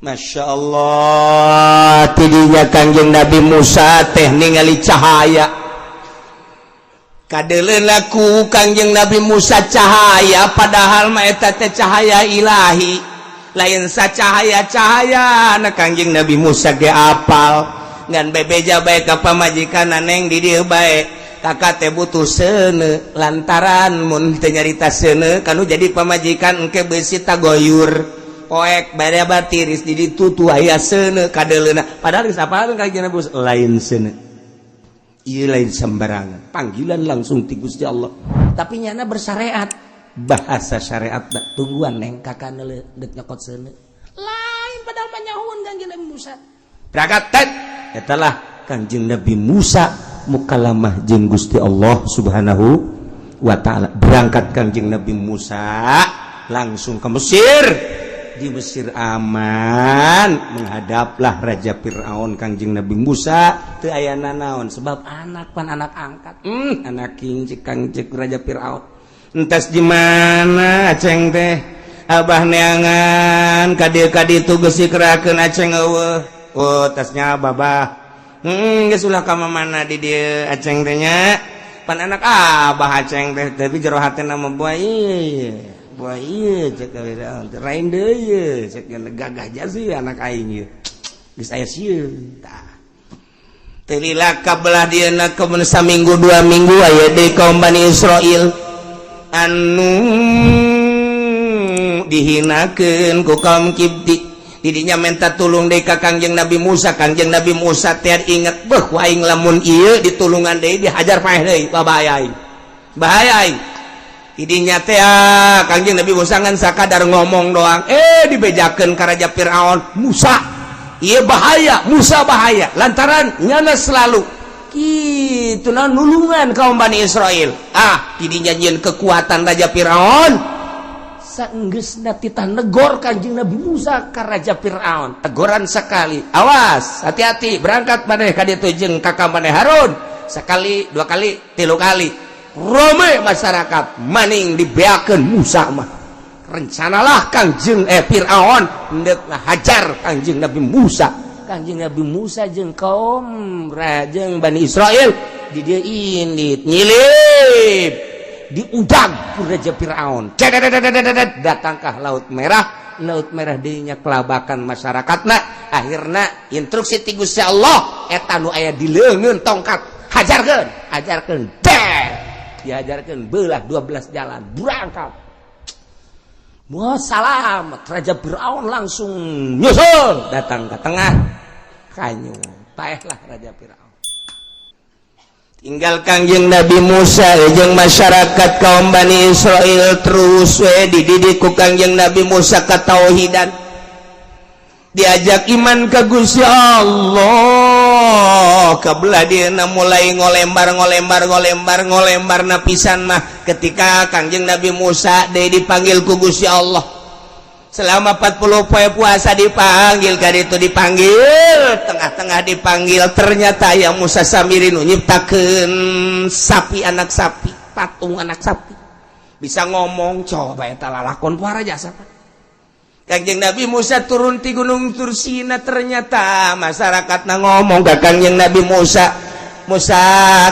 Masya Allah, tidinya Kangjeng Nabi Musa teh ningali cahaya. Kadeleun laku Kangjeng Nabi Musa cahaya, padahal mah eta teh cahaya ilahi. Lain sa cahaya-cahaya na Kangjeng Nabi Musa ge apal. Ngan bebeja bae ka pamajikanna neng di dieu bae. Kakak teh butuh seuneu lantaran mun teu nyarita seuneu kanu jadi pamajikan engke beusi tagoyur poek bada tiris di ditu tu aya seuneu kadeleuna padahal geus apal Kangjeng Nabi lain seuneu ieu lain sembarangan panggilan langsung ti Gusti Allah tapi nyana bersyariat bahasa syariat tungguan neng kakak deuk nyokot seuneu lain padahal mah nyahoun Kangjeng Nabi Musa berangkat tet eta lah Kangjeng Nabi Musa mukalamah jeung Gusti Allah Subhanahu wa taala berangkat Kangjeng Nabi Musa langsung ke Mesir di Mesir aman menghadaplah Raja Firaun Kangjeng Nabi Musa teu aya nanaon sebab anak pan anak angkat anak kincik Kangjeng Raja Firaun entas di mana aceng teh abah neangan ka dieu geus dikerakeun aceng eueuh oh tasnya babah geus ulah ka mana di dieu aceng teh nya pan anak abah aceng teh tapi jero hatena mah buah ieu cek lain deui cek gagah jasi anak aing ieu geus aya sieun tah teu lila kabelah dieuna kemun saminggu 2 minggu aya deui kaum Bani Israil anu dihinakeun ku kaum Kipti didinya minta tulung deui ka Kangjeng Nabi Musa. Kangjeng Nabi Musa teh inget beuh aing lamun ieu ditulungan deui dihajar paeh deui bahaya aing didinya teh Kangjeng Nabi Musa ngan sakadar ngomong doang dibejakeun ka Raja Firaun Musa ieu bahaya Musa bahaya lantaran nyana selalu kitu na nulungan kaum Bani Israil didinya nyeun kekuatan Raja Firaun saenggeusna titah negor Kangjeng Nabi Musa ka Raja Firaun teguran sekali awas hati-hati berangkat maneh ka ditu jeung kakak maneh Harun sekali 2 kali 3 kali rame masyarakat maning dibeakeun Musa mah rencanalah Kangjeng Firaun hendak ngahajar Kangjeng Nabi Musa. Kangjeng Nabi Musa jeung kaum jeung Bani Israil di dieu indit nyilip diudag ku Raja Firaun datang ke Laut Merah dinya kelabakan masyarakatna akhirna instruksi ti Gusti Allah eta nu aya di leungeun tongkat hajarkeun dihajarkeun beulah 12 jalan berangkat salam Raja Firaun langsung nyusul datang ke tengah kanyu paehlah Raja Firaun tinggal Kangjeng Nabi Musa jeung masyarakat kaum Bani Israil terus we dididik ku Kangjeng Nabi Musa ka tauhidan diajak iman ka Gusti Allah kabelah dieuna mulai ngolembar napisan mah ketika Kangjeng Nabi Musa dipanggil ku Gusti Allah selama 40 poe puasa dipanggil ka ditu dipanggil tengah-tengah dipanggil ternyata ya Musa samiri nu nyiptakeun sapi anak sapi patung anak sapi bisa ngomong coba eta lalakon para jasa Kangjeng Nabi Musa turun ti Gunung Tursina ternyata masyarakatna ngomong ka Kangjeng Nabi Musa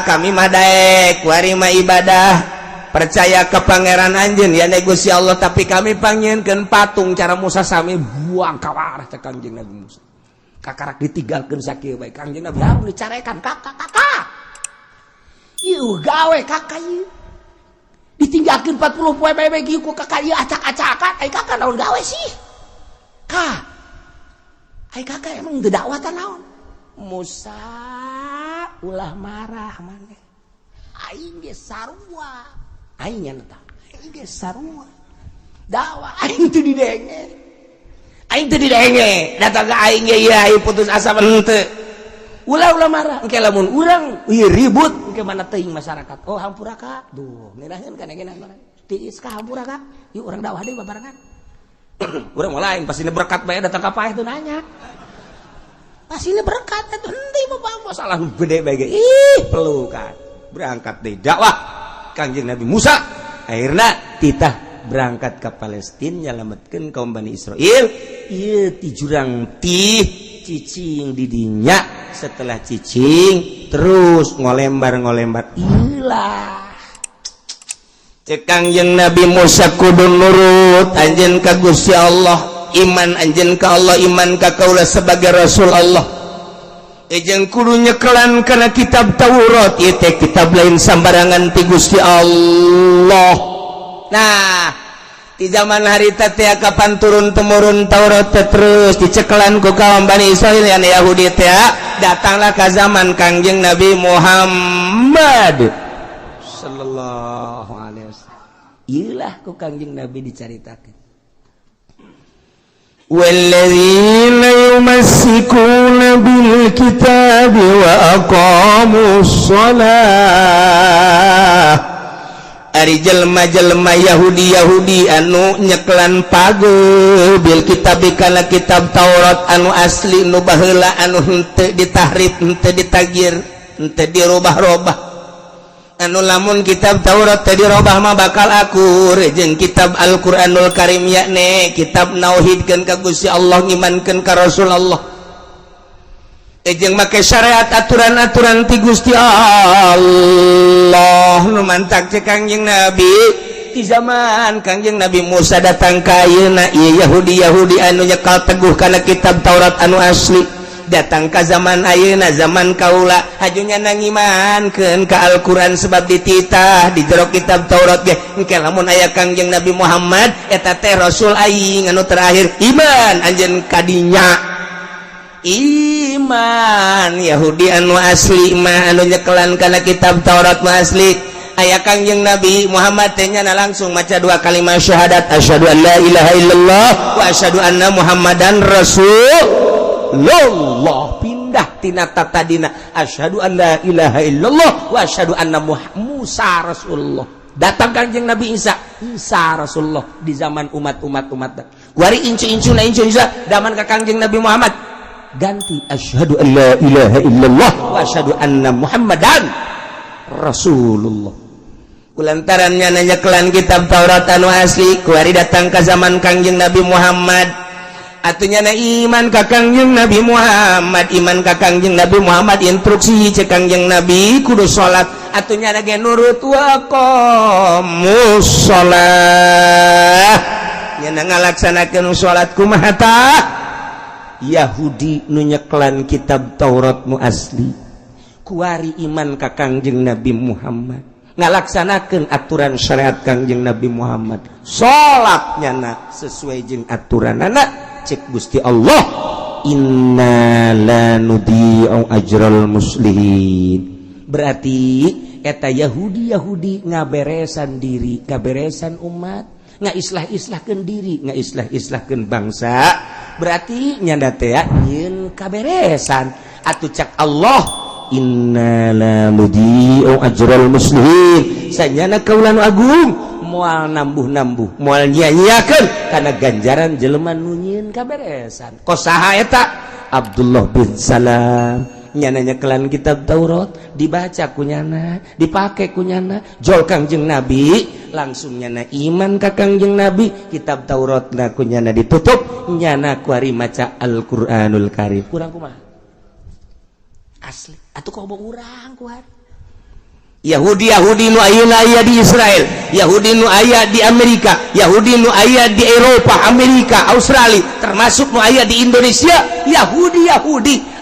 kami mah daek wari mah ibadah percaya ke pangeran anjeun ya Gusti Allah tapi kami panggieunkeun patung cara Musa sami buang ka warah cek Kangjeng Nabi Musa kakarak ditinggalkeun sakieu bae Kangjeng Nabi harus dicarekan kakak ieu gawe kakak ieu ditinggalkeun 40 poe bae kieu ku kakak ieu acak-acakan ai kakak naon gawe sih ai kakak emang teu dakwatan naon Musa ulah marah maneh aing ge sarua aing nya eta aing ge sarua dakwah aing teu didenge datang ka aing ge ieu aing putus asa henteu ulah marah engke lamun urang ieu ribut engke mana teuing masyarakat oh hampura ka duh ngeraheun kana geunan tiis ka hampura ka ieu urang dakwah deui babarengan urang mah lain pasti berkat bae datang ka paeh teu nanya pasti berkat atuh henteu mah masalah gede bae ge pelukan berangkat deui dakwah Kangjeng Nabi Musa akhirnya titah berangkat ke Palestina nyalametkeun kaum Bani Israil. Ieu ti jurang tih cicing didinya, setelah cicing terus ngolembar ilah cek Kangjeng Nabi Musa kudu nurut anjeun ka Gusti Allah, iman anjeun ka Allah, iman ka kaula sebagai Rasul Allah. Jeung kudu nyekelan kana kitab Taurat, ieu teh kitab lain sambarangan ti Gusti Allah. Nah, di zaman harita teh kapan turun temurun Taurat teh terus dicekelan ku kaum Bani Israil yang Yahudi teh datanglah ka zaman Kangjeng Nabi Muhammad sallallahu alaihi wasallam. Ilah ku Kangjeng Nabi dicaritakeun. Walladzina yumassikuna bil kitabi wa aqamus shalah. Ari jelema-jelema Yahudi anu nyeklan page bil kitab kana kitab Taurat anu asli nu baheula anu henteu ditahrif, henteu ditagir, henteu dirobah-robah. Anu lamun kitab Taurat teh dirobah mah bakal akur jeung kitab Al-Qur'anul Karim yakni kitab nauhidkeun ka Gusti Allah, ngimankeun ka Rasulullah. Jeung make syariat aturan-aturan ti Gusti Allah nu mantak cek Kangjeng Nabi di zaman Kangjeng Nabi Musa datang ka ayeuna ieu Yahudi anu nyekal teguh kana kitab Taurat anu asli datang ka zaman ayeuna zaman kaula hajunya nangimankeun ka Al-Qur'an sebab dititah di jero kitab Taurat ge engke lamun aya Kangjeng Nabi Muhammad eta teh rasul aing anu terakhir iman anjeun kadinya. Iman Yahudi anu asli mah anu nyekelan kana kitab Taurat mah asli aya Kangjeng Nabi Muhammad teh nya langsung maca dua kalimat syahadat asyhadu an la ilaha illallah wa asyhadu anna muhammadan rasulullah, pindah tina tadina asyhadu an la ilaha illallah wa asyhadu anna Musa rasulullah. Datang Kangjeng Nabi Isa rasulullah di zaman umat kuari incu-incuna Isa zaman ka Kangjeng Nabi Muhammad ganti asyhadu an la ilaha illallah wa asyhadu anna muhammadan rasulullah. Kulantarannya nanya kelan kitab Taurat anu asli kuari datang ke zaman Kangjeng Nabi Muhammad atunya na iman ka Kangjeng Nabi Muhammad, iman ka Kangjeng Nabi Muhammad instruksi cek Kangjeng Nabi kudu salat atunya na ge nurut wa qamus shalah nya ngalaksanakeun salat kumaha tah. Yahudi nu nyeklan kitab Taurat nu asli kuari iman ka Kangjeng Nabi Muhammad ngalaksanakeun aturan syariat Kangjeng Nabi Muhammad, salatnya na sesuai jeung aturanana cek Gusti Allah inna la nudi'u ajral muslimin. Berarti eta Yahudi ngaberesan diri, ngaberesan umat, ngaislah-islahkeun diri, ngaislah-islahkeun bangsa. Berarti nyanda teh nyeun kaberesan atuh cak Allah inna la nudi'u ajral muslimin. Sanyana kaula nu agung moal nambuh-nambuh moal nyanyiakeun kana ganjaran jelema nu nyieun kaberesan. Kosaha eta Abdullah bin Salam nyana nyekelan kitab Taurat dibaca kunyana dipake kunyana jol Kangjeng Nabi langsung nyana iman ka Kangjeng Nabi kitab Taurat na kunyana ditutup nyana kuari maca Al-Qur'anul Karim. Kurang kumaha asli atuh kok urang kuat Yahudi nu ayeuna aya di Israel, Yahudi nu aya di Amerika, Yahudi nu aya di Eropa, Amerika, Australia, termasuk nu aya di Indonesia, Yahudi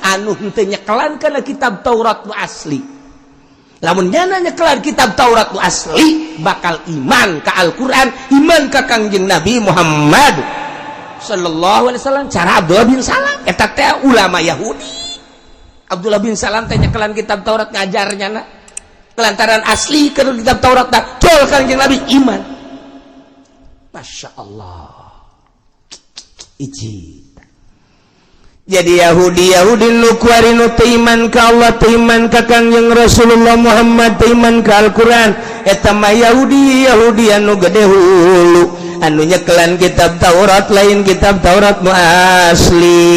anu henteu nyekelan kana kitab Taurat nu asli. Lamun nyana nyekelan kitab Taurat nu asli, bakal iman ka Al-Qur'an, iman ka Kangjeng Nabi Muhammad sallallahu alaihi wasallam. Cara Abdullah bin Salam eta teh ulama Yahudi. Abdullah bin Salam teh nyekelan kitab Taurat ngajarnya na kelantaran asli ke kitab Taurat tak col Kangjeng Nabi iman. Masya Allah iji. Jadi Yahudi nu kuari nu teiman ka Allah, teiman ka Kangjeng Rasulullah Muhammad, teiman ka Al-Quran eta mah Yahudi anu gede hulu anu nyekelan kitab Taurat lain kitab Taurat nu asli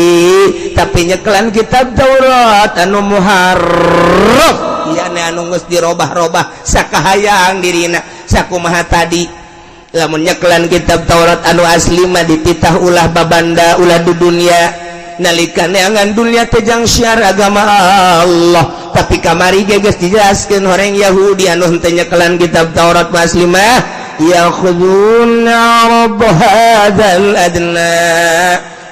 tapi nyekelan kitab Taurat anu muharraf anu geus dirobah-robah sakahayang dirina sakumaha tadi lamun nyekelan kitab Taurat anu asli mah dititah ulah babanda ulah di dunia nalika neangan dunia tejang syiar agama Allah tapi kamari geus dijelaskeun horeng Yahudi anu henteu nyekelan kitab Taurat asli mah yakhuduna rabb hadzal adna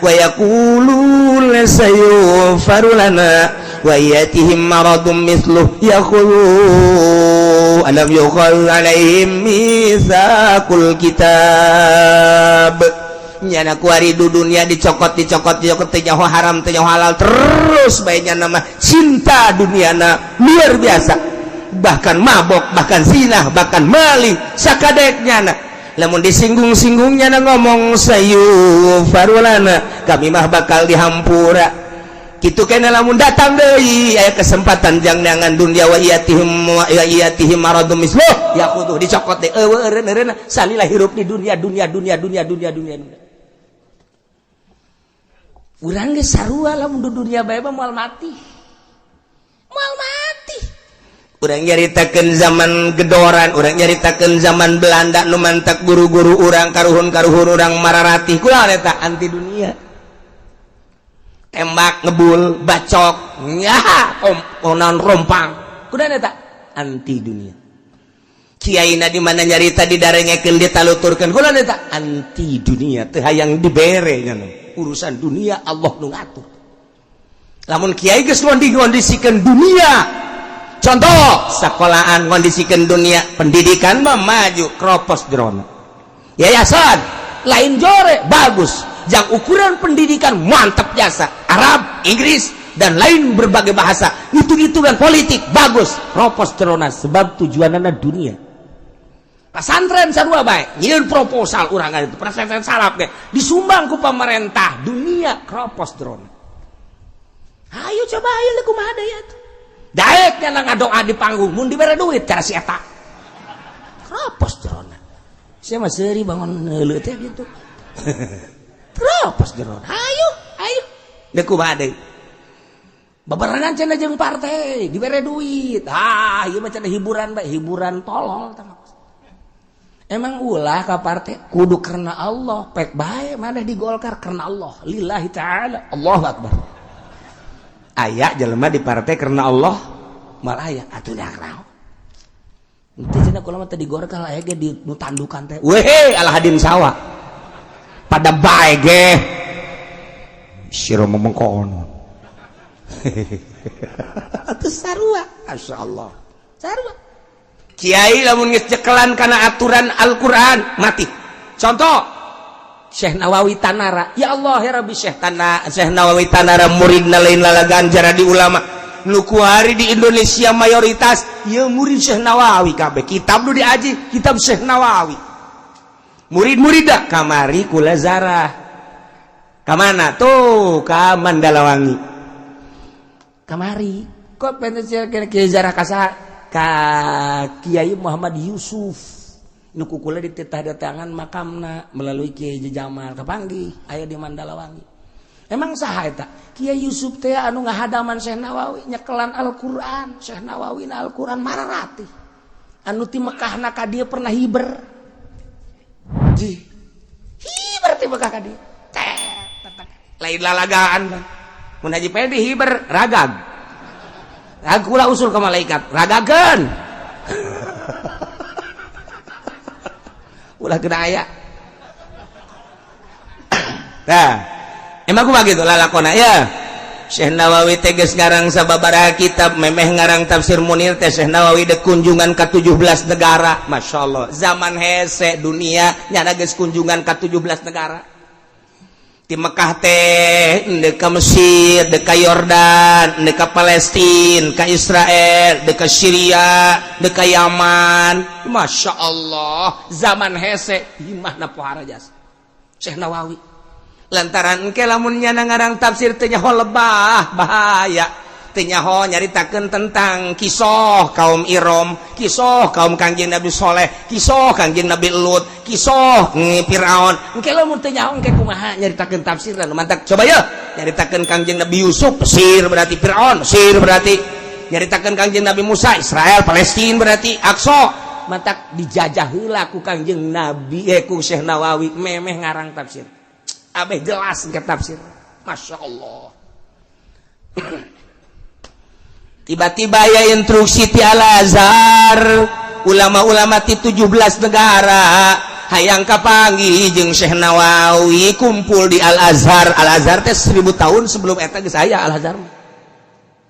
wa yaquluna sayughfaru lana wa yatihim maradun mithluh yakhudhu alam yukhal alaihim mitsaqul kitab nyana kuari du dunia dicokot teh nyaho haram teh nyaho halal terus baiknya nama cinta duniana luar biasa bahkan mabok bahkan zina bahkan maling sakadeknya lamun disinggung-singgungnya ngomong sayu farulana kami mah bakal dihampura kitu kena lamun datang deui aya kesempatan jang neangan dunia wa iyatihim maradum misluh yaqudu dicokot teh eueureun salila hirup di dunia urang geus sarua lamun di dunia bae mah moal mati urang nyaritakeun zaman gedoran urang nyaritakeun zaman Belanda nu mantak guru-guru urang karuhun urang mararatih kunaon eta anti dunia tembak ngebul bacok nyaha onan rompang kunaon eta anti dunia kiaina di mana nyarita didarengekeun ditaluturkeun kunaon eta anti dunia teu hayang dibere nya urusan dunia Allah nu ngatur lamun kiai geus ngondisikeun dunia contoh sekolahan ngondisikeun dunia pendidikan mah maju kropos jerona yayasan lain jore bagus jang ukuran pendidikan mantap jasa Arab Inggris dan lain berbagai bahasa hitung-hitungan politik bagus kropos jerona sebab tujuanana dunia pesantren sarua bae nyieun proposal urang itu pesantren salaf ge disumbang ku pemerintah dunia kropos jerona ayo coba ayo le kumaha deui atuh daeknya ngadoa di panggung mun dibere duit cara si eta kropos jerona sia mah seuri bangun heuleuh teh gitu kropos jerona ayo deuk kumaha deui babarengan cenah jeung partai dibere duit ieu mah cenah hiburan bae hiburan tolol tah emang ulah ka partai kudu karena Allah pek bae maneh di Golkar karena Allah lillahi taala Allahu akbar aya jelema di partai karena Allah mal aya atuh dah naon teh cenah kula mah teh di Golkar aya ge di nu tandukan teh weh Alhadin sawa pada bae ge sira memengkoon atuh sarua masyaallah sarua kiai lamun geus cekelan kana aturan Al-Qur'an mati contoh Syekh Nawawi Tanara ya Allah ya Rabbi Syekh Nawawi Tanara muridna lain lalagan jara di ulama nu kuari di Indonesia mayoritas ya murid Syekh Nawawi kabeh kitab nu diaji kitab Syekh Nawawi murid-murida kamari kula zarah ka mana tuh ka Mandalawangi kamari kok pengen kiai zarah ka Kiai Muhammad Yusuf nu kukula dititah datangan makamna melalui Kiai Jamal kapanggih aya di Mandalawangi emang saha eta Kiai Yusuf teh anu ngahadaman Syekh Nawawi nyekelan Al-Qur'an Syekh Nawawi na Al-Qur'an mararatih anu ti Mekahna ka dieu pernah hiber ti Mekah ka dieu lain lalagaan mun Haji Pedi hiber ragag aku lah usul ke malaikat ragagan ulah kena aya nah emang aku begitu lalakona ya Syekh Nawawi teges ngarang sababaraha kitab memeh ngarang tafsir Munir teh Syekh Nawawi de kunjungan ke 17 negara Masya Allah zaman hese dunia nyana geus kunjungan ke 17 negara di Mekah teh deka Mesir deka Yordan deka Palestina ka Israel deka Syria deka Yaman Masya Allah zaman hese himahna pohara jasa Syekh Nawawi lantaran engke lamun nyana ngarang tafsir teh nyaho lebah bahaya teh nyaho nyaritakeun tentang kisah kaum Iram kisah kaum Kangjeng Nabi Saleh kisah Kangjeng Nabi Lut kisah Firaun engke lamun teu nyaho engke kumaha nyaritakeun tafsiran mantap coba ya nyaritakeun Kangjeng Nabi Yusuf Mesir berarti Firaun Mesir berarti nyaritakeun Kangjeng Nabi Musa Israel Palestina berarti Aqsa mantak dijajah heula ku Kangjeng Nabi ku Syekh Nawawi memeh ngarang tafsir. Abeh jelas ke tafsir. Masya Allah. Tiba-tiba ya instruksi ti Al-Azhar, ulama-ulama ti 17 negara hayang kapanggih jeung Syekh Nawawi kumpul di Al-Azhar. Al-Azhar teh 1000 tahun sebelum eta geus aya Al-Azhar.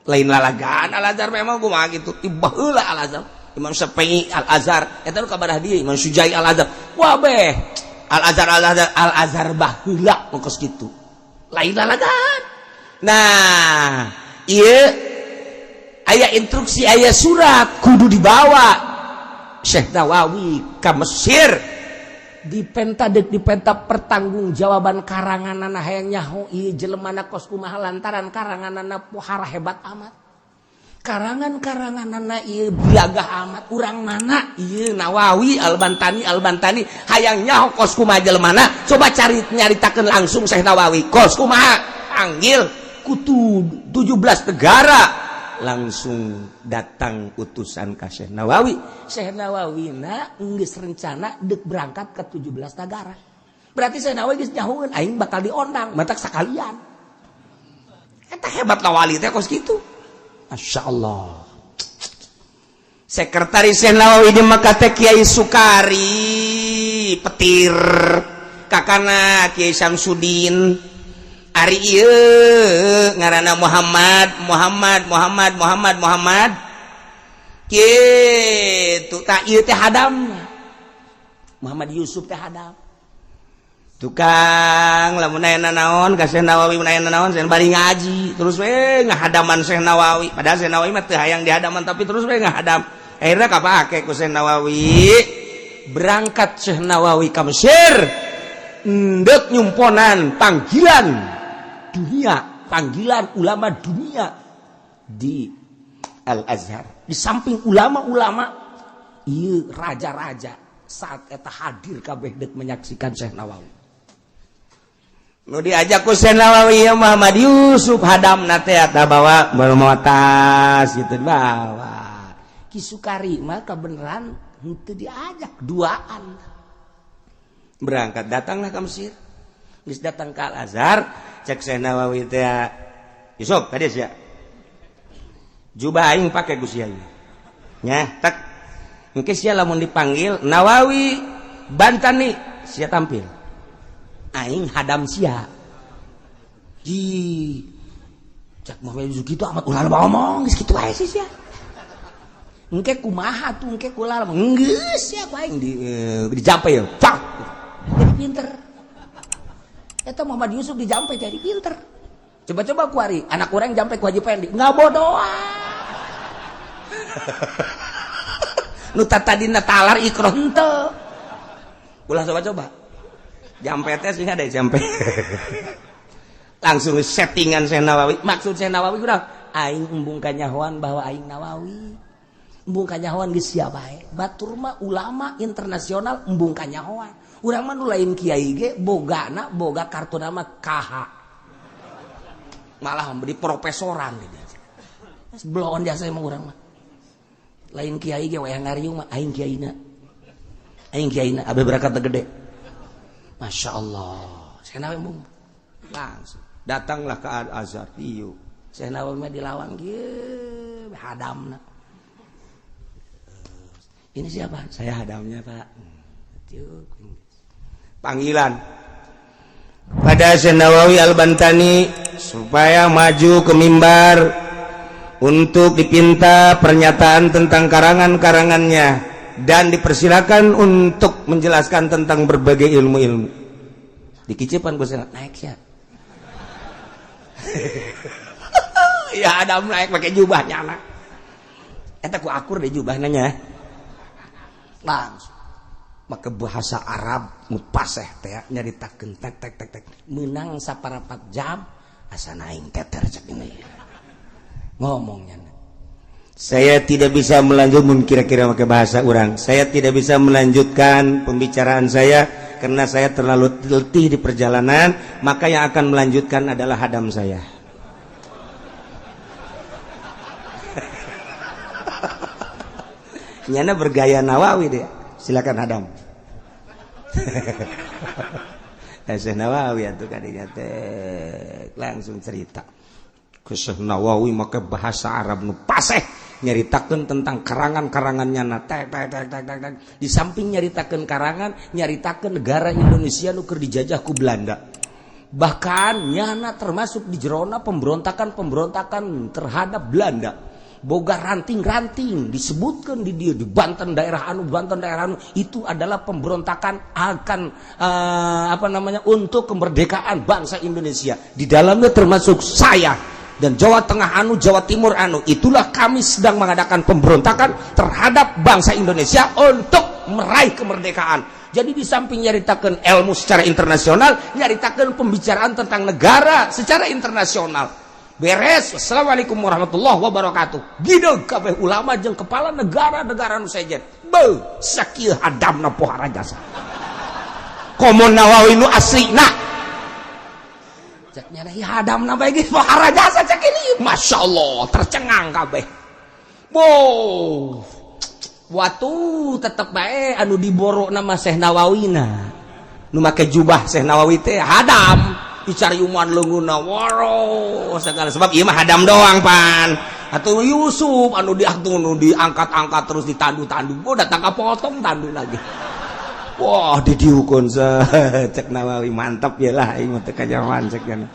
Lain lalagaan Al-Azhar memang kumaha kitu. Tiba heula Al-Azhar. Imam Syafi'i Al-Azhar, eta nu kabarah dia Imam Sujai Al-Azhar. Wah beh, Al-Azhar baheula mongkos kitu. Lain lalagaan. Nah, ieu aya instruksi, aya surat kudu dibawa Syekh Nawawi ka Mesir. Dipenta pertanggungjawaban karanganana hayang nyaho ieu jelemana kos kumaha lantaran karanganana pohara hebat amat. Karangan-karanganana ieu biagah amat. Urang mana ieu Nawawi Al-Bantani hayang nyaho kos kumaha jelemana. Coba cari nyaritakeun langsung Syekh Nawawi kos kumaha panggil kutu 17 negara. Langsung datang utusan ka Syekh Nawawi. Syekh Nawawi na geus rencana deuk berangkat ke 17 negara. Berarti Syekh Nawawi geus nyahoeun aing bakal diondang, matak sakalian. Eta hebat Nawawi teh kos kitu. Masya Allah. Sekretaris Syekh Nawawi di Makkah teh Kiai Sukari Petir, kakana Kiai Samsudin. Ari ieu ngaranna Muhammad kitu tah ieu teh hadamna Muhammad Yusuf teh hadam tukang lamun aya naon ka Syekh Nawawi mun aya naon sen bari ngaji terus we ngahadaman Syekh Nawawi padahal Syekh Nawawi mah teu hayang dihadaman tapi terus we ngahadam akhirna kapake ku Syekh Nawawi berangkat Syekh Nawawi ka Mesir ndek nyumponan panggilan dunia, panggilan ulama dunia di Al-Azhar. Di samping ulama-ulama ieu raja-raja saat eta hadir kabeh deuk menyaksikan Syekh Nawawi. Nu diajak ku Syekh Nawawi ya Muhammad Yusuf hadamna teh eta bawa tas gitu bawa. Ki Sukari mah kabeneran henteu diajak duaan. Berangkat datanglah ke Mesir. Geus datang ke Al-Azhar, cek Syekh Nawawi teh Yusuf kades ya. Jubah aing pake Gus Yai. Nya, tak. Engke sia lamun dipanggil Nawawi Bantani sia tampil. Aing hadam sia. Ji. Cek Muhammad Yusuf kitu amat ulah ngomong geus kitu wae sih sia. Engke kumaha tuh engke kula geus sia aing dijampe ya. Cak. Jadi pinter. Eta Muhammad Yusuf dijampe jadi pinter. Coba-coba kuari, anak orang jampe ku Haji Pendi, nggak bodohan. Nu tadina talar ikroh henteu. Ulah coba-coba. Jampe teh sing ada jampe. Langsung settingan Syekh Nawawi. Maksud Syekh Nawawi kurang aing embung kanyahoan bahwa aing Nawawi. Embung kanyahoan geus sia bae. Batur mah ulama internasional embung kanyahoan. Urang mah nu lain kiai ge bogana boga kartu nama KH. Malah memberi profesoran gitu. Belon jasa emang urang mah. Lain kiai ge wayang ngariung mah aing kiaina. Aing kiaina abe berangkat gede. Masya Allah. Syekh Nawawi mung langsung datanglah ke Al-Azhar ieu. Syekh Nawawi mah dilawang ge hadamna. Ini siapa? Saya hadamnya, Pak. Panggilan pada Syekh Nawawi Al-Bantani supaya maju ke mimbar untuk dipinta pernyataan tentang karangan-karangannya dan dipersilakan untuk menjelaskan tentang berbagai ilmu-ilmu. Dikicipan gue naik ya. Ya Adam naik pakai jubahnya anak. Eta ku akur deh jubahnya nya. Langsung maka bahasa Arab mupaseh teh nyaritakeun tek menang saparapat jam asa naing teter cek ini ngomongnya. Saya tidak bisa melanjutkan kira-kira pakai bahasa orang. Saya tidak bisa melanjutkan pembicaraan saya karena saya terlalu letih di perjalanan, maka yang akan melanjutkan adalah hadam saya. Nyana bergaya Nawawi deh. Silakan Adam. Syekh Nawawi atuh kadinya teh langsung cerita. Syekh Nawawi make bahasa Arab nu paseh nyaritakeun tentang karangan-karangannya na tek. Di samping nyaritakeun karangan, nyaritakeun negara Indonesia nu keur dijajah ku Belanda. Bahkan nyana termasuk di jerona pemberontakan terhadap Belanda. Boga ranting-ranting disebutkan di dia di Banten daerah anu itu adalah pemberontakan akan untuk kemerdekaan bangsa Indonesia. Di dalamnya termasuk saya dan Jawa Tengah anu, Jawa Timur anu. Itulah kami sedang mengadakan pemberontakan terhadap bangsa Indonesia untuk meraih kemerdekaan. Jadi di samping nyaritakan ilmu secara internasional, nyaritakan pembicaraan tentang negara secara internasional. Beres. Wassalamualaikum warahmatullahi wabarakatuh. Gideg kabeh ulama jeung kepala negara-negara nu sejen. Beuh, sakieu hadamna pohara jasa. Komo Nawawi nu aslina. Cek nyana ieu hadamna bae geus pohara jasa cek ini. Masyaallah, tercengang kabeh. Wow. Watu tetep bae anu diboro nama Syekh Nawawina. Nu make jubah Syekh Nawawi teh hadam. Dicariuman leungeunna waro segala sebab ieu mah hadam doang pan. Atuh Yusuf anu diangkat-angkat terus ditandu-tandu. Oh datang ka potong tandu lagi. Wah didiukeun cek Nawawi mantap ya lah ieu mah teh kajawan cek kana.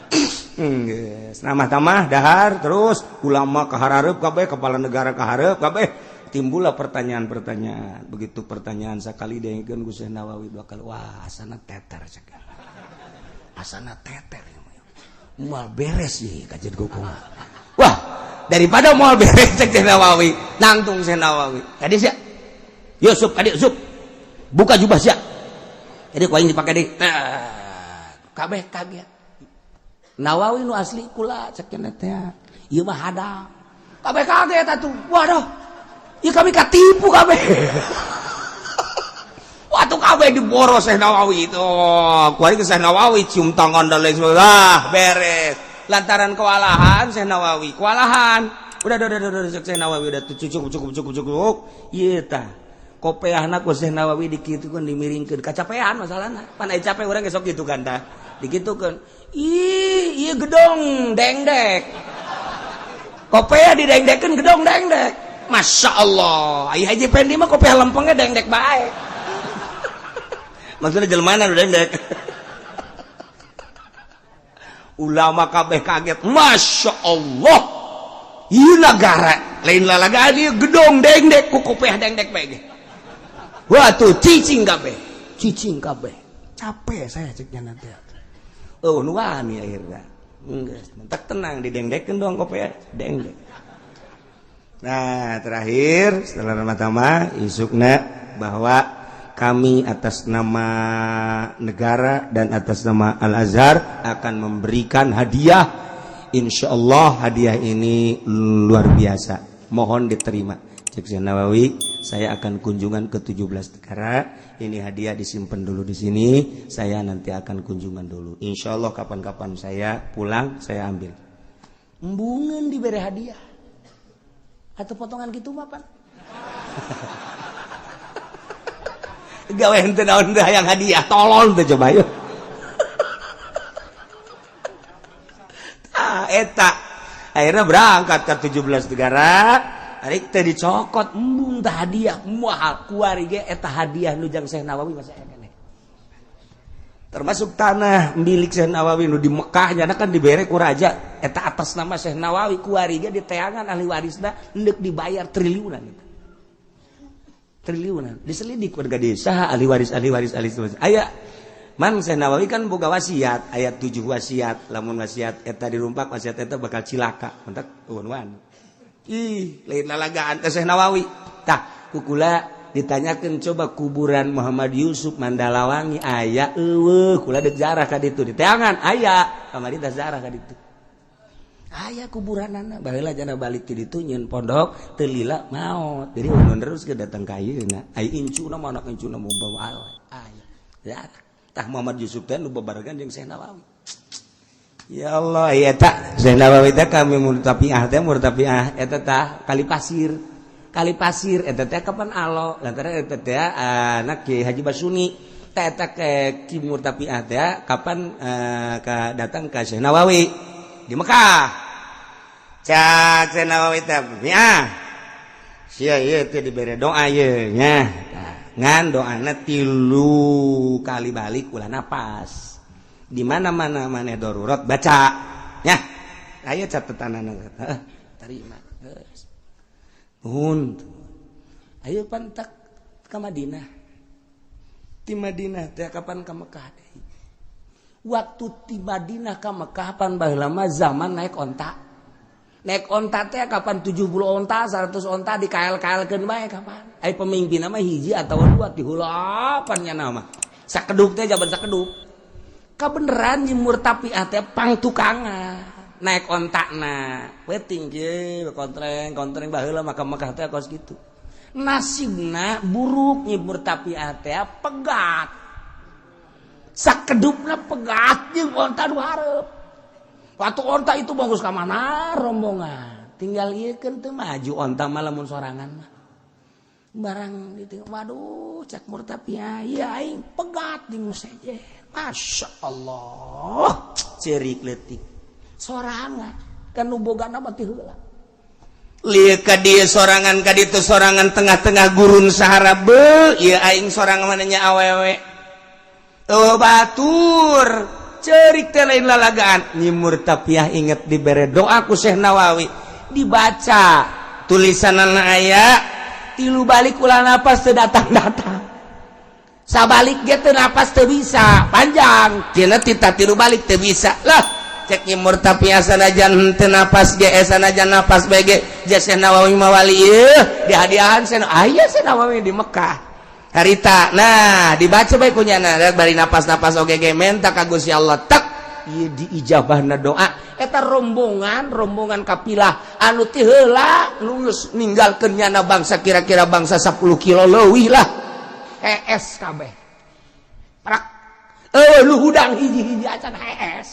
Geus namah-tamah dahar terus ulama kahareup kabeh kepala negara kahareup kabeh timbullah pertanyaan-pertanyaan. Begitu pertanyaan sakali diengkeun ku Syekh Nawawi dua kali wah asana teter cek. Asana teter mual beres sih kajian gokong. Wah daripada mual beres cek Syekh Nawawi nangtung Syekh Nawawi tadi sih Yusuf adik Yusuf buka jubah sih jadi kau yang dipakai deh kabeh kaget Nawawi nu asli kula cek teh ieu mah hadam kabeh kaget atuh waduh ieu kami katipu kabeh. Waktu kabeh diboro Syekh Nawawi itu, kuari ke Syekh Nawawi cium tangan dan lain sebagainya, beres. Lantaran kewalahan Syekh Nawawi, kewalahan. Udah Syekh Nawawi udah cukup. Iya tah. Kopeahna ku Syekh Nawawi dikitukeun dimiringkeun. Kacapean masalahna. Pan aya capek urang gesok kitu kan tah. Dikitukeun. Ih, ieu gedong dengdek. Kopeah didengdekeun gedong dengdek. Masya Allah. Ai Haji Pendi mah kopeah lempengnya dengdek bae. Maksudnya jelmana udah dendek. Ulama kabeh kaget. Masya Allah. Ieu negara lain lalagaan ieu gedong dengdek ku kopeh dengdek bae. Wah tuh cicing kabeh. Capek saya ceknya nanti. Oh nu wani akhirna. Geus mentek tenang didengdekeun doang kopeh dengdek. Nah, terakhir setelah pertama isukna bahwa kami atas nama negara dan atas nama Al-Azhar akan memberikan hadiah. Insyaallah hadiah ini luar biasa. Mohon diterima. Cek Syekh Nawawi, saya akan kunjungan ke 17 negara. Ini hadiah disimpan dulu di sini. Saya nanti akan kunjungan dulu. Insyaallah kapan-kapan saya pulang saya ambil. Embungeun dibere hadiah. Atau potongan gitu mah, Pak? Gawe henteu naon teh hayang hadiah tolol teh coba yuk. Eta akhirnya berangkat ke 17 negara ari teh dicokot embung teh hadiah moal kuari ge eta hadiah nu jang Syekh Nawawi masa keneh. Termasuk tanah milik Syekh Nawawi nu di Mekah nya kan dibere ku raja eta atas nama Syekh Nawawi kuari ge diteangan ahli warisna hendak dibayar triliunan. Diselidik warga desa ahli waris aya man Syekh Nawawi kan boga wasiat ayat 7 wasiat lamun wasiat eta dirumpak wasiat eta bakal cilaka mentek eueuh lain lalagaan teh Syekh Nawawi tah kukula ditanyakeun coba kuburan Muhammad Yusuf Mandalawangi aya eueuh kula deuk zarah ka ditu diteangan aya kamari teh zarah ka ditu aya kuburanana baheula jana balik ti ditu nyeun pondok teu lila maot jadi ulun terus ke datang ka ayeuna ai incuna mah anak incuna mumpama aya ya tah Muhammad Yusuf teh nu babarengan jeung Syekh Nawawi ya Allah eta Syekh Nawawi teh kami murtapiah eta tah kali pasir kali pasir eta teh kapan alo lantaran eta teh anak Kiai Haji Basuni teh eta ke Ki Murtapiah teh kapan ka datang ka Syekh Nawawi di Mekah cak Syekh Nawawi teh ya sia ieu teh dibere doa ieu nya ngan doana 3 kali balik ulah napas di mana-mana maneh darurat baca nya aya catetanana terima geus nuhun ayo pantak ka Madinah ti Madinah teh kapan ka Mekah deui waktu ti Madinah ka Mekah pan baheula mah zaman naik onta teh kapan 70 onta 100 onta di KL-KL-keun bae kapan ai pemimpinna mah hiji atawa 2 ti hulapan nya nama sakeduk teh jaban sakeduk kabeneran Nyi Murtapiah teh pangtukangan naik ontakna weting je kontreng baheula maka Mekah teh kos kitu nasibna buruk Nyi Murtapiah teh pegat sakedupna pegat jeung onta nu hareup waktu onta itu bagus ka mana rombongan tinggal ieu keun teu maju onta mah lamun sorangan mah barang gitu waduh cak Murtapiah ieu aing pegat di musejen masyaallah ceurik leutik sorangan kan nu bogana mah ti heula lieu ka dieu sorangan ka ditu sorangan tengah-tengah gurun sahara beuh ieu aing sorangan mana nya awewe tuh batur ceurik teh lain lalagaan Nyi Murtapiah inget dibere doa ku Syekh Nawawi dibaca tulisanana aya 3 balik ulah napas teu datang-datang sabalik ge teu napas teu bisa panjang cenah tita 3 balik teu bisa lah cek Nyi Murtapiah sanajan teu napas ge sanajan napas bae ge Syekh Nawawi mawali ieu dihadiahan aya Syekh Nawawi di Mekah harita nah dibaca bae ku nyana bari napas-napas oge ge menta ka Gusti Allah tak ieu diijabahna doa eta rombongan kapilah anu ti heula lulus ninggalkeun nyana bangsa kira-kira bangsa 10 kilo leuwih lah es kabeh prak lu hudang hiji-hiji acan es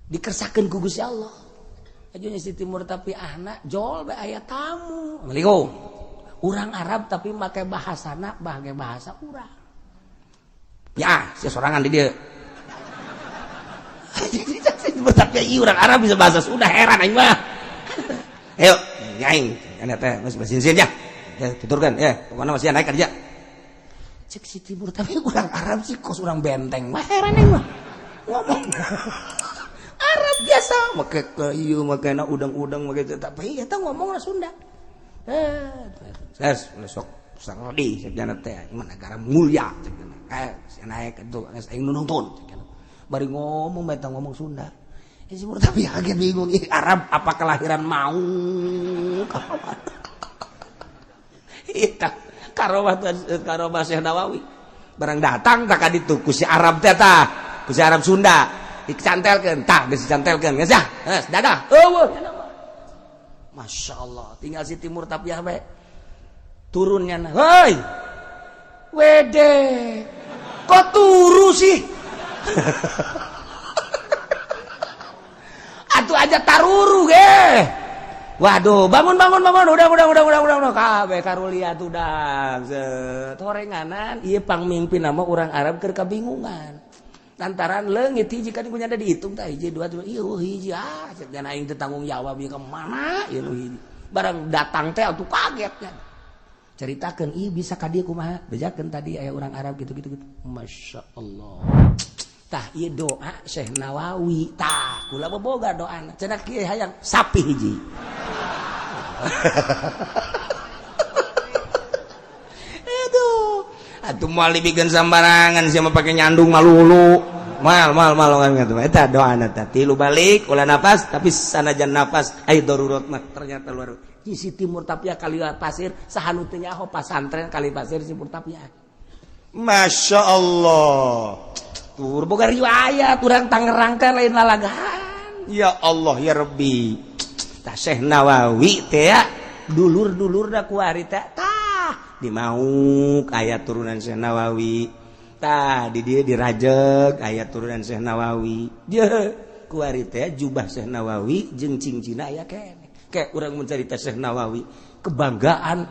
dikersakeun ku Gusti Allah ajunya Siti Murtapiahna jol bae aya tamu assalamualaikum urang Arab tapi make bahasana bage bahasa urang ya sia sorangan di dieu Murtapiah ieu urang Arab bisa bahasa Sunda heran aing mah ayo nyaing anya teh geus basinsin ya tuturkan ya pokona masih naik kerja cek Siti Murtapiah urang Arab sih kos urang benteng mah heran aing mah ngomong Arab biasa make ke ieu makena udang-udang make tapi eta ngomongna Sunda ses sok sarodi sakjana teh iman negara mulia sakjana naik itu aing nu nonton bari ngomong beta ngomong Sunda si Murtapiah kaget bingung Arab apa kelahiran mau karomah Syekh Nawawi barang datang tak kaditu ku si Arab teh tah ku si Arab Sunda dicantelkeun tah geus dicantelkeun geus ya geus dadah eueuh masyaallah tinggal Siti Murtapiah bae turunnya hei wede kok turu sih atuh aja taruru ge waduh bangun udah kabeh karulia tuh torenganan ieu pangmimpin nama urang Arab keur kabingungan lantaran leungit hiji kan kunya ada dihitung tah hiji dua ieu hiji cek dan aing teu tanggung jawab ieu ka mana ieu nu hiji barang datang teh atuh kaget kan ceritakeun ieu bisa ka dieu kumaha bejakeun tadi aya urang Arab gitu masyaallah tah ieu doa Syekh Nawawi tah kula boboga doana cenah kieu hayang sapi hiji atuh moal dibikeun sambarangan sia mah pake nyandung malulu mal kan gitu eta doana teh 3 balik ulah napas tapi sanajan napas ai darurat mah ternyata luar di Siti Murtapiah kali pasir sahanu teh nyaho pasantren kali pasir si Murtapiah masyaallah tur boga riwayat urang Tangerang teh lain lalagaan ya Allah ya Rabbi tah Syekh Nawawi teh ya dulur-dulurna ku ari teh di Mauk aya turunan Syekh Nawawi tah di dieu di Rajeg aya turunan Syekh Nawawi je ku ari teh jubah Syekh Nawawi jeung cincinna aya keneh make urang mun carita Syekh Nawawi kebanggaan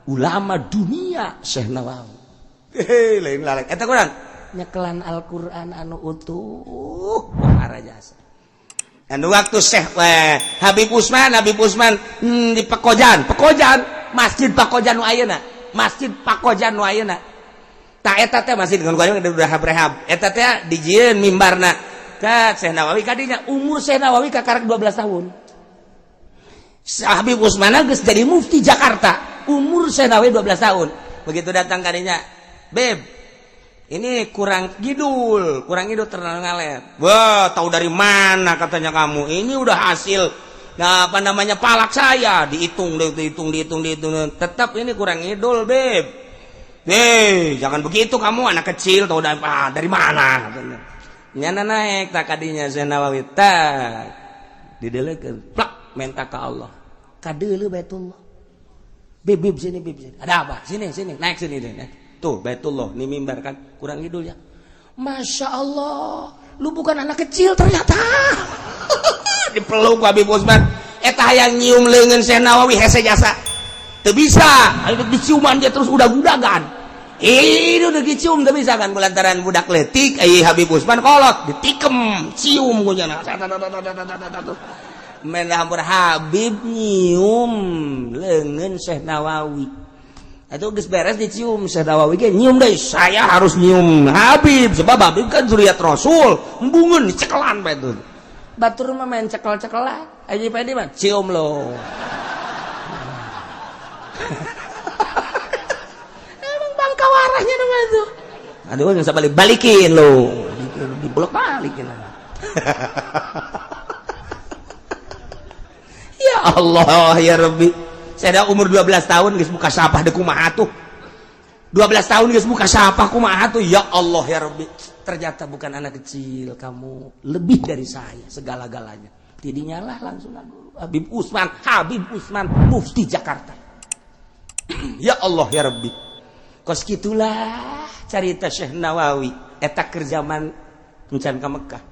ulama dunia Syekh Nawawi lain lalek eta kurang nyekelan Al-Qur'an anu utuh para jasa anu waktu Syekh Habib Usman di Pekojan Masjid Pekojan nu ayeuna tak eta teh masih dengan gua udah rehab eta teh dijieun mimbarna ka Syekh Nawawi kadinya umur Syekh Nawawi kakarek 12 tahun Habib Usman geus jadi mufti Jakarta umur Syekh Nawawi 12 tahun begitu datang kadinya Beb ini kurang gidul terlalu ngalet wah tahu dari mana katanya kamu ini udah hasil nah apa namanya palak saya dihitung tetap ini kurang ngidul Beb jangan begitu kamu anak kecil tahu dari mana katanya nyana naik tak kadinya Syekh Nawawi tak didelekeun plak minta ke Allah kadeuleu Baitullah Beb sini ada apa sini naik sini deh tuh Baitullah ini mimbar kan kurang ngidul ya Masya Allah lu bukan anak kecil ternyata dipeluk Habib Usman eta hayang nyium leungeun Syekh Nawawi hese jasa teu bisa anu diciuman dia terus udag-udagan ini udah dicium teu bisa kan kulantaran budak leutik ai Habib Usman kolot ditikem cium kunyana men hampir Habib nyium leungeun Syekh Nawawi itu geus beres dicium Syekh Nawawi ge nyium deui saya harus nyium Habib sebab Habib kan zuriat Rasul embungeun dicekelan bae tuh batur mah main cekel-cekelan aja pede mah cium lo emang bangka warahnya namanya tuh aduh yang sabalik balikin lo diblok balikin ya Allah ya Rabbi saya ada umur 12 tahun geus buka sapah deuk kumaha atuh 12 tahun geus buka sapah kumaha atuh ya Allah ya Rabbi ternyata bukan anak kecil kamu lebih dari saya segala-galanya tidinya lah langsung guru Habib Usman mufti Jakarta ya Allah ya Rabbi kos gitulah carita Syekh Nawawi eta keur zaman encan ka Mekah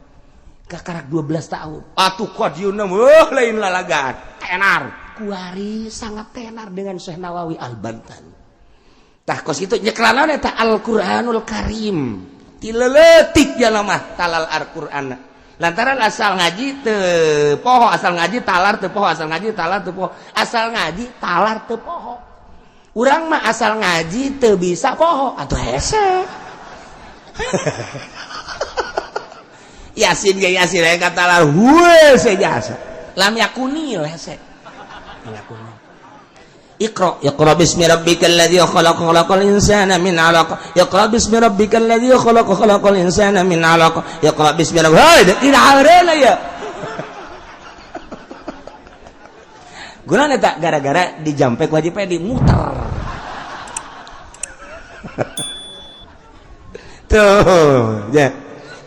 kakarak 12 tahun atuh qadieuna lain lalagaan tenar kuari sangat tenar dengan Syekh Nawawi Al-Bantani tah kos kitu nyekelana eta Al-Qur'anul Karim tileletik jalan mah talal Al-Qur'an lantaran asal ngaji teu poho asal ngaji talar teu poho asal ngaji talar teu poho asal ngaji talar teu poho urang mah asal ngaji teu bisa poho atuh hese Yasin ge Yasin aya talar heuh jasa lam yakunil hese Iqra bismi rabbikal ladzi khalaq khalaqal insana min 'alaq Iqra bismi rabbikal ladzi khalaq khalaqal insana min 'alaq Iqra bismi rabbika tidak hareuna ya gunana tak gara-gara dijampek wajib dimuter tuh ya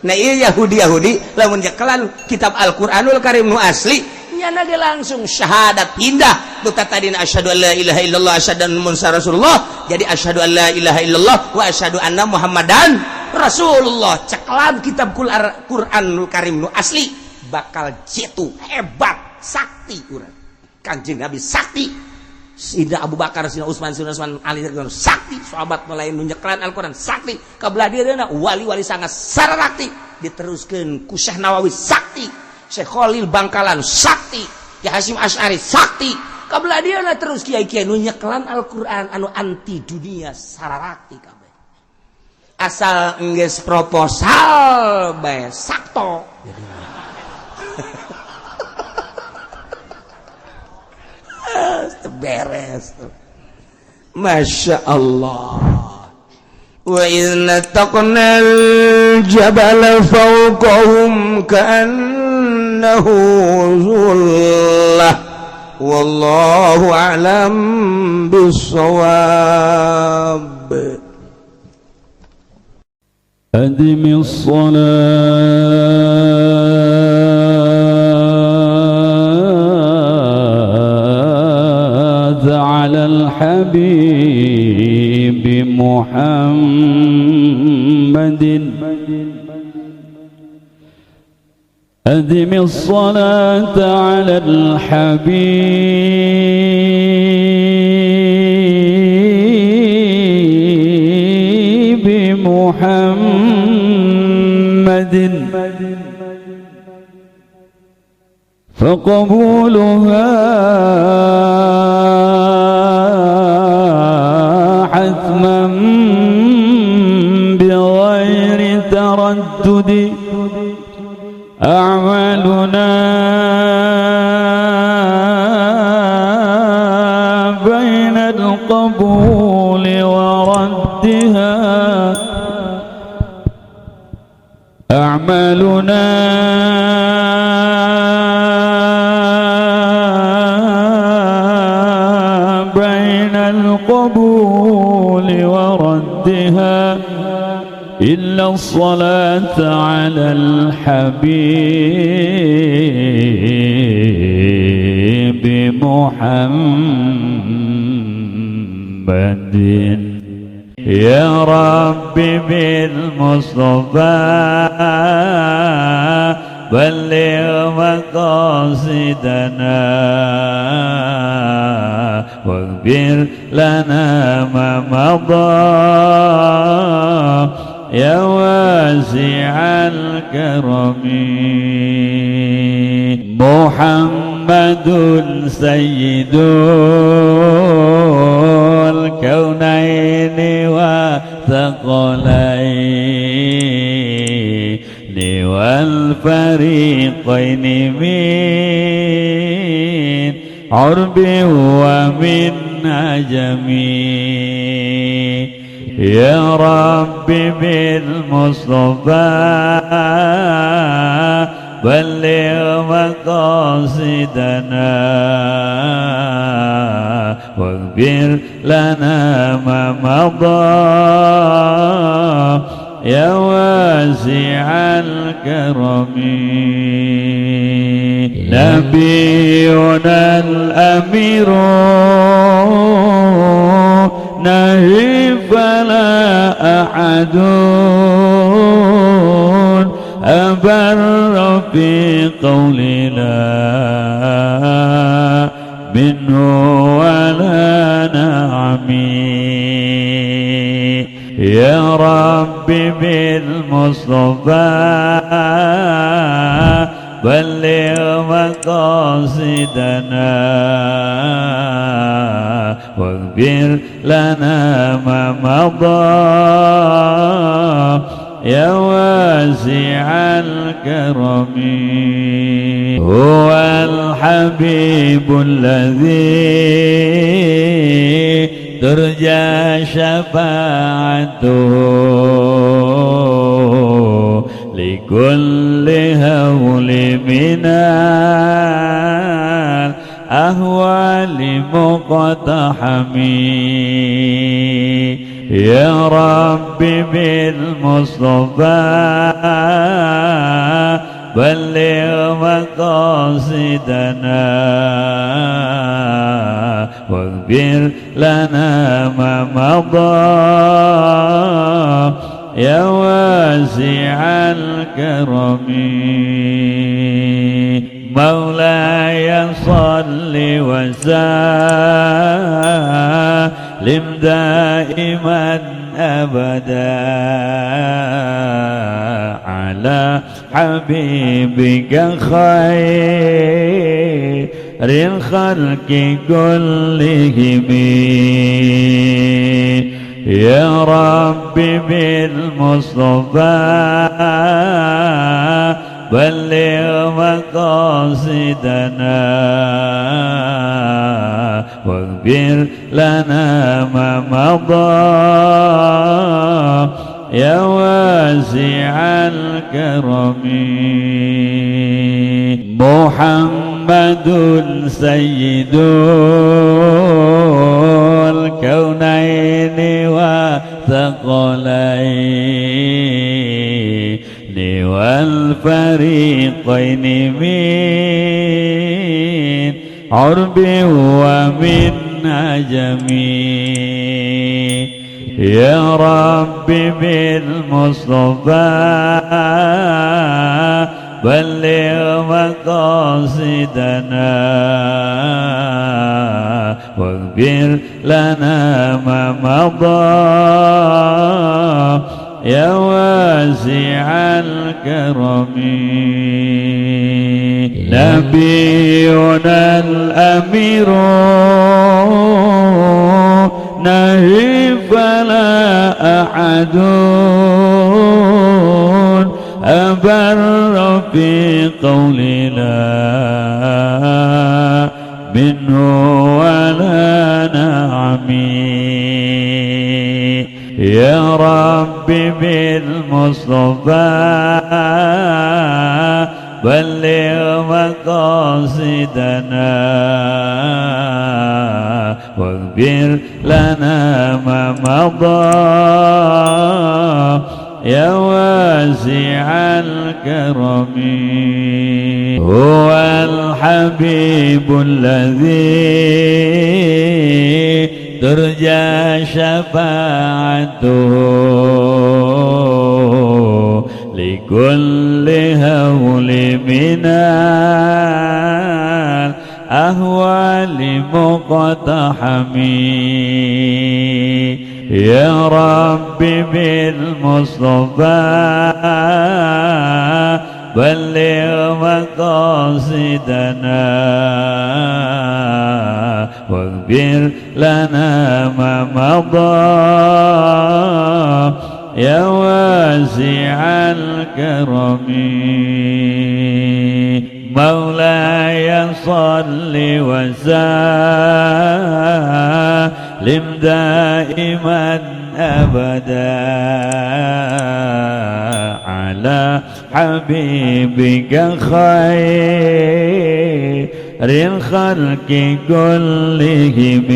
nah ieu Yahudi lamun jakelan kitab Al-Qur'anul Karim nu asli nyana ge langsung syahadat pindah tuh tadina asyhadu alla ilaha illallah asyhadu anna muhammadar rasulullah jadi asyhadu alla ilaha illallah wa asyhadu anna muhammadan rasulullah ceklan kitab Qur'anul Karim nu asli bakal jitu hebat sakti urang Kanjeng Nabi sakti Sida Abu Bakar Sida Utsman Ali sakti sahabat lain nu nyeklan Al-Qur'an sakti kabelah dieuna wali-wali sangat sararakti diteruskeun ku Syekh Nawawi sakti Syekh Khalil Bangkalan sakti Ya Hasyim Asy'ari sakti kabelah dieuna terus kiai-kiai nu nyeklan Al-Qur'an anu anti dunia sararakti kabeh asal enggeus proposal bae sakto beres Masya Allah wa idna taqnal jabala fawqahum ka'annahu zullah wallahu a'lam bissawab adimi على الحبيب محمد أدم الصلاة على الحبيب محمد فقبولها حتما بغير تردد أعمالنا بين القبول وردها أعمالنا بين القبول وردها إلا الصلاة على الحبيب محمد يا رب بالمصطفى بلغ مقاصدنا واغفر لنا ما مضى يا واسع الكرم محمد سيد الكونين وثقلين والفريقين من عرب ومن عجم يا رب بالمصطفى بلغ مقاصدنا واغفر لنا ما مضى يا واسع الكرم نبينا الأمير نهي فلا أحد أبر في قولنا منه ولا نعمي يا رب بالمصطفى بلغ مقاصدنا واغفر لنا ما مضى يا واسع الكرم هو الحبيب الذي ترجى شفاعته لكل هول من الأهوال مقتحم يا رب بالمصطفى بلغ مقاصدنا واغفر لنا ما مضى يا واسع الكرم مولاي صل وسلم دائما أبدا على حبيبك خير الخلق كلهم يا رب بالمصطفى بلغ مقاصدنا واغفر لنا ما مضى يا واسع الكرم محمد سيد الكونين وثقلين والفريقين من عرب ومن عجم يا رب بالمصطفى بلغ مقاصدنا واغفر لنا ما مضى يا واسع الكرم نبينا الأمير نهي فلا أحد أبر في قولنا منه ولا نعمي يا رب بالمصطفى بلغ مقاصدنا واغفر لنا ما مضى يا واسع الكرم هو الحبيب الذي ترجى شفاعته لكل هول من الأهوال مقتحم يا رب بالمصطفى بلغ مقاصدنا واغفر لنا ما مضى يا واسع الكرم مولاي صل وسلم دائما أبدا على حبيبك خير الخلق كلهم